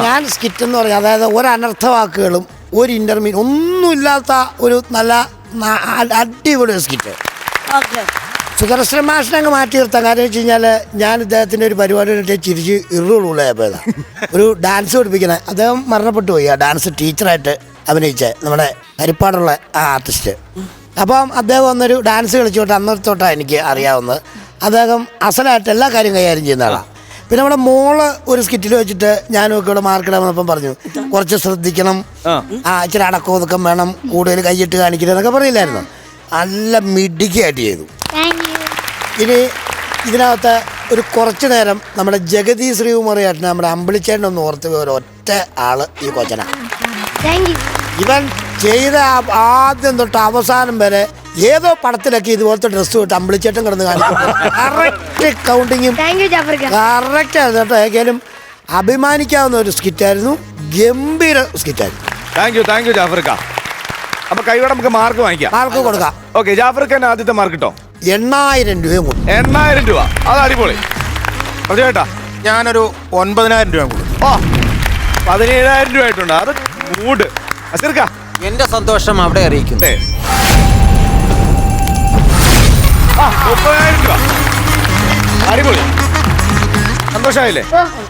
ഞാൻ സ്കിറ്റ് എന്ന് പറഞ്ഞാൽ അതായത് ഒരു അനർത്ഥ വാക്കുകളും ഒരു ഇന്റർമീഡിയറ്റ് ഒന്നുമില്ലാത്ത ഒരു നല്ല അടിപൊളി സ്കിറ്റ്. സുദർശൻ മാഷിനെ അങ്ങ് മാറ്റി നിർത്താൻ കാരണം വെച്ച് കഴിഞ്ഞാൽ ഞാൻ ഇദ്ദേഹത്തിൻ്റെ ഒരു പരിപാടി ചിരിച്ച് ഇരുളുള്ളതായപ്പോഴാണ് ഒരു ഡാൻസ് പഠിപ്പിക്കണേ. അദ്ദേഹം മരണപ്പെട്ടു പോയി. ആ ഡാൻസ് ടീച്ചറായിട്ട് അഭിനയിച്ച നമ്മുടെ ഹരിപ്പാടുള്ള ആ ആർട്ടിസ്റ്റ്. അപ്പം അദ്ദേഹം വന്നൊരു ഡാൻസ് കളിച്ചോട്ട് അന്നത്തോട്ടാണ് എനിക്ക് അറിയാവുന്നത്. അദ്ദേഹം അസലായിട്ട് എല്ലാ കാര്യം കൈകാര്യം ചെയ്യുന്ന ആളാണ്. പിന്നെ നമ്മുടെ മോള് ഒരു സ്കിറ്റിൽ വെച്ചിട്ട് ഞാനും ഒക്കെ ഇവിടെ മാർക്കിടാൻ വന്നപ്പം പറഞ്ഞു കുറച്ച് ശ്രദ്ധിക്കണം, ഇച്ചിരി അടക്കം ഒതുക്കം വേണം, കൂടുതൽ കൈയിട്ട് കാണിക്കണം എന്നൊക്കെ പറഞ്ഞില്ലായിരുന്നു. നല്ല മിടുക്കിയായിട്ട് ചെയ്തു. ഇനി ഇതിനകത്ത് ഒരു കുറച്ച് നേരം നമ്മുടെ ജഗതി ശ്രീകുമാറിയായിട്ട് നമ്മുടെ അമ്പിളിച്ചേട്ടനൊന്ന് ഓർത്ത് ഒരൊറ്റ ആള് ഈ കൊച്ചന. ഇവൻ ചെയ്ത ആദ്യം തൊട്ട് അവസാനം വരെ ഏതോ പടത്തിലൊക്കെ ഇതുപോലത്തെ ഡ്രസ്സ് തൊട്ട് അമ്പിളിച്ചേട്ടൻ കിടന്ന് കാണിക്കും. കറക്റ്റ് കൗണ്ടിങ്ങും കറക്റ്റ് ആയിരുന്നു കേട്ടോ. ഏതായാലും അഭിമാനിക്കാവുന്ന ഒരു സ്കിറ്റായിരുന്നു. ഗംഭീര സ്കിറ്റായിരുന്നു. Thank you ജാഫർക്ക. അപ്പൊ കൈയോടെ നമുക്ക് മാർക്ക് വാങ്ങിക്കാം. മാർക്ക് കൊടുക്കാം. ഓക്കെ, ജാഫർഖാൻ ആദ്യത്തെ മാർക്ക് കിട്ടോ? 8000 രൂപയും കൊടുക്കും. 8000 രൂപ. അത് അടിപൊളി. ചേട്ടാ, ഞാനൊരു 9000 രൂപ കൊടുക്കും. 17000 രൂപ ആയിട്ടുണ്ട്. അത് മൂഡ്. എന്റെ സന്തോഷം അവിടെ അറിയിക്കുന്നു. 30,000 രൂപ. അടിപൊളി. സന്തോഷമായില്ലേ?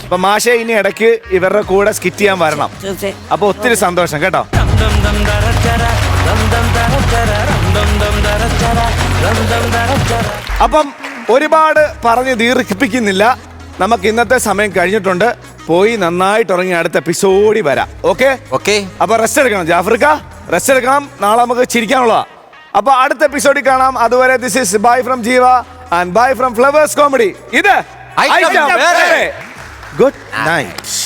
അപ്പൊ മാഷെ ഇനി ഇടയ്ക്ക് ഇവരുടെ കൂടെ സ്കിറ്റ് ചെയ്യാൻ വരണം. അപ്പൊ ഒത്തിരി സന്തോഷം കേട്ടോ. അപ്പം ഒരുപാട് പറഞ്ഞ് ദീർഘിപ്പിക്കുന്നില്ല. നമുക്ക് ഇന്നത്തെ സമയം കഴിഞ്ഞിട്ടുണ്ട്. പോയി നന്നായിട്ട് ഉറങ്ങി അടുത്ത എപ്പിസോഡിൽ വരാം. ഓക്കെ. അപ്പൊ റെസ്റ്റ് എടുക്കണം ജാഫർക്ക, റെസ്റ്റ് എടുക്കണം. നാളെ നമുക്ക് ചിരിക്കാനുള്ളതാ. അപ്പൊ അടുത്ത എപ്പിസോഡിൽ കാണാം. അതുവരെ ദിസ് ഈസ് ബൈ ഫ്രം ജീവ and bye from flowers Comedy. ഇത് ഗുഡ് നൈറ്റ്.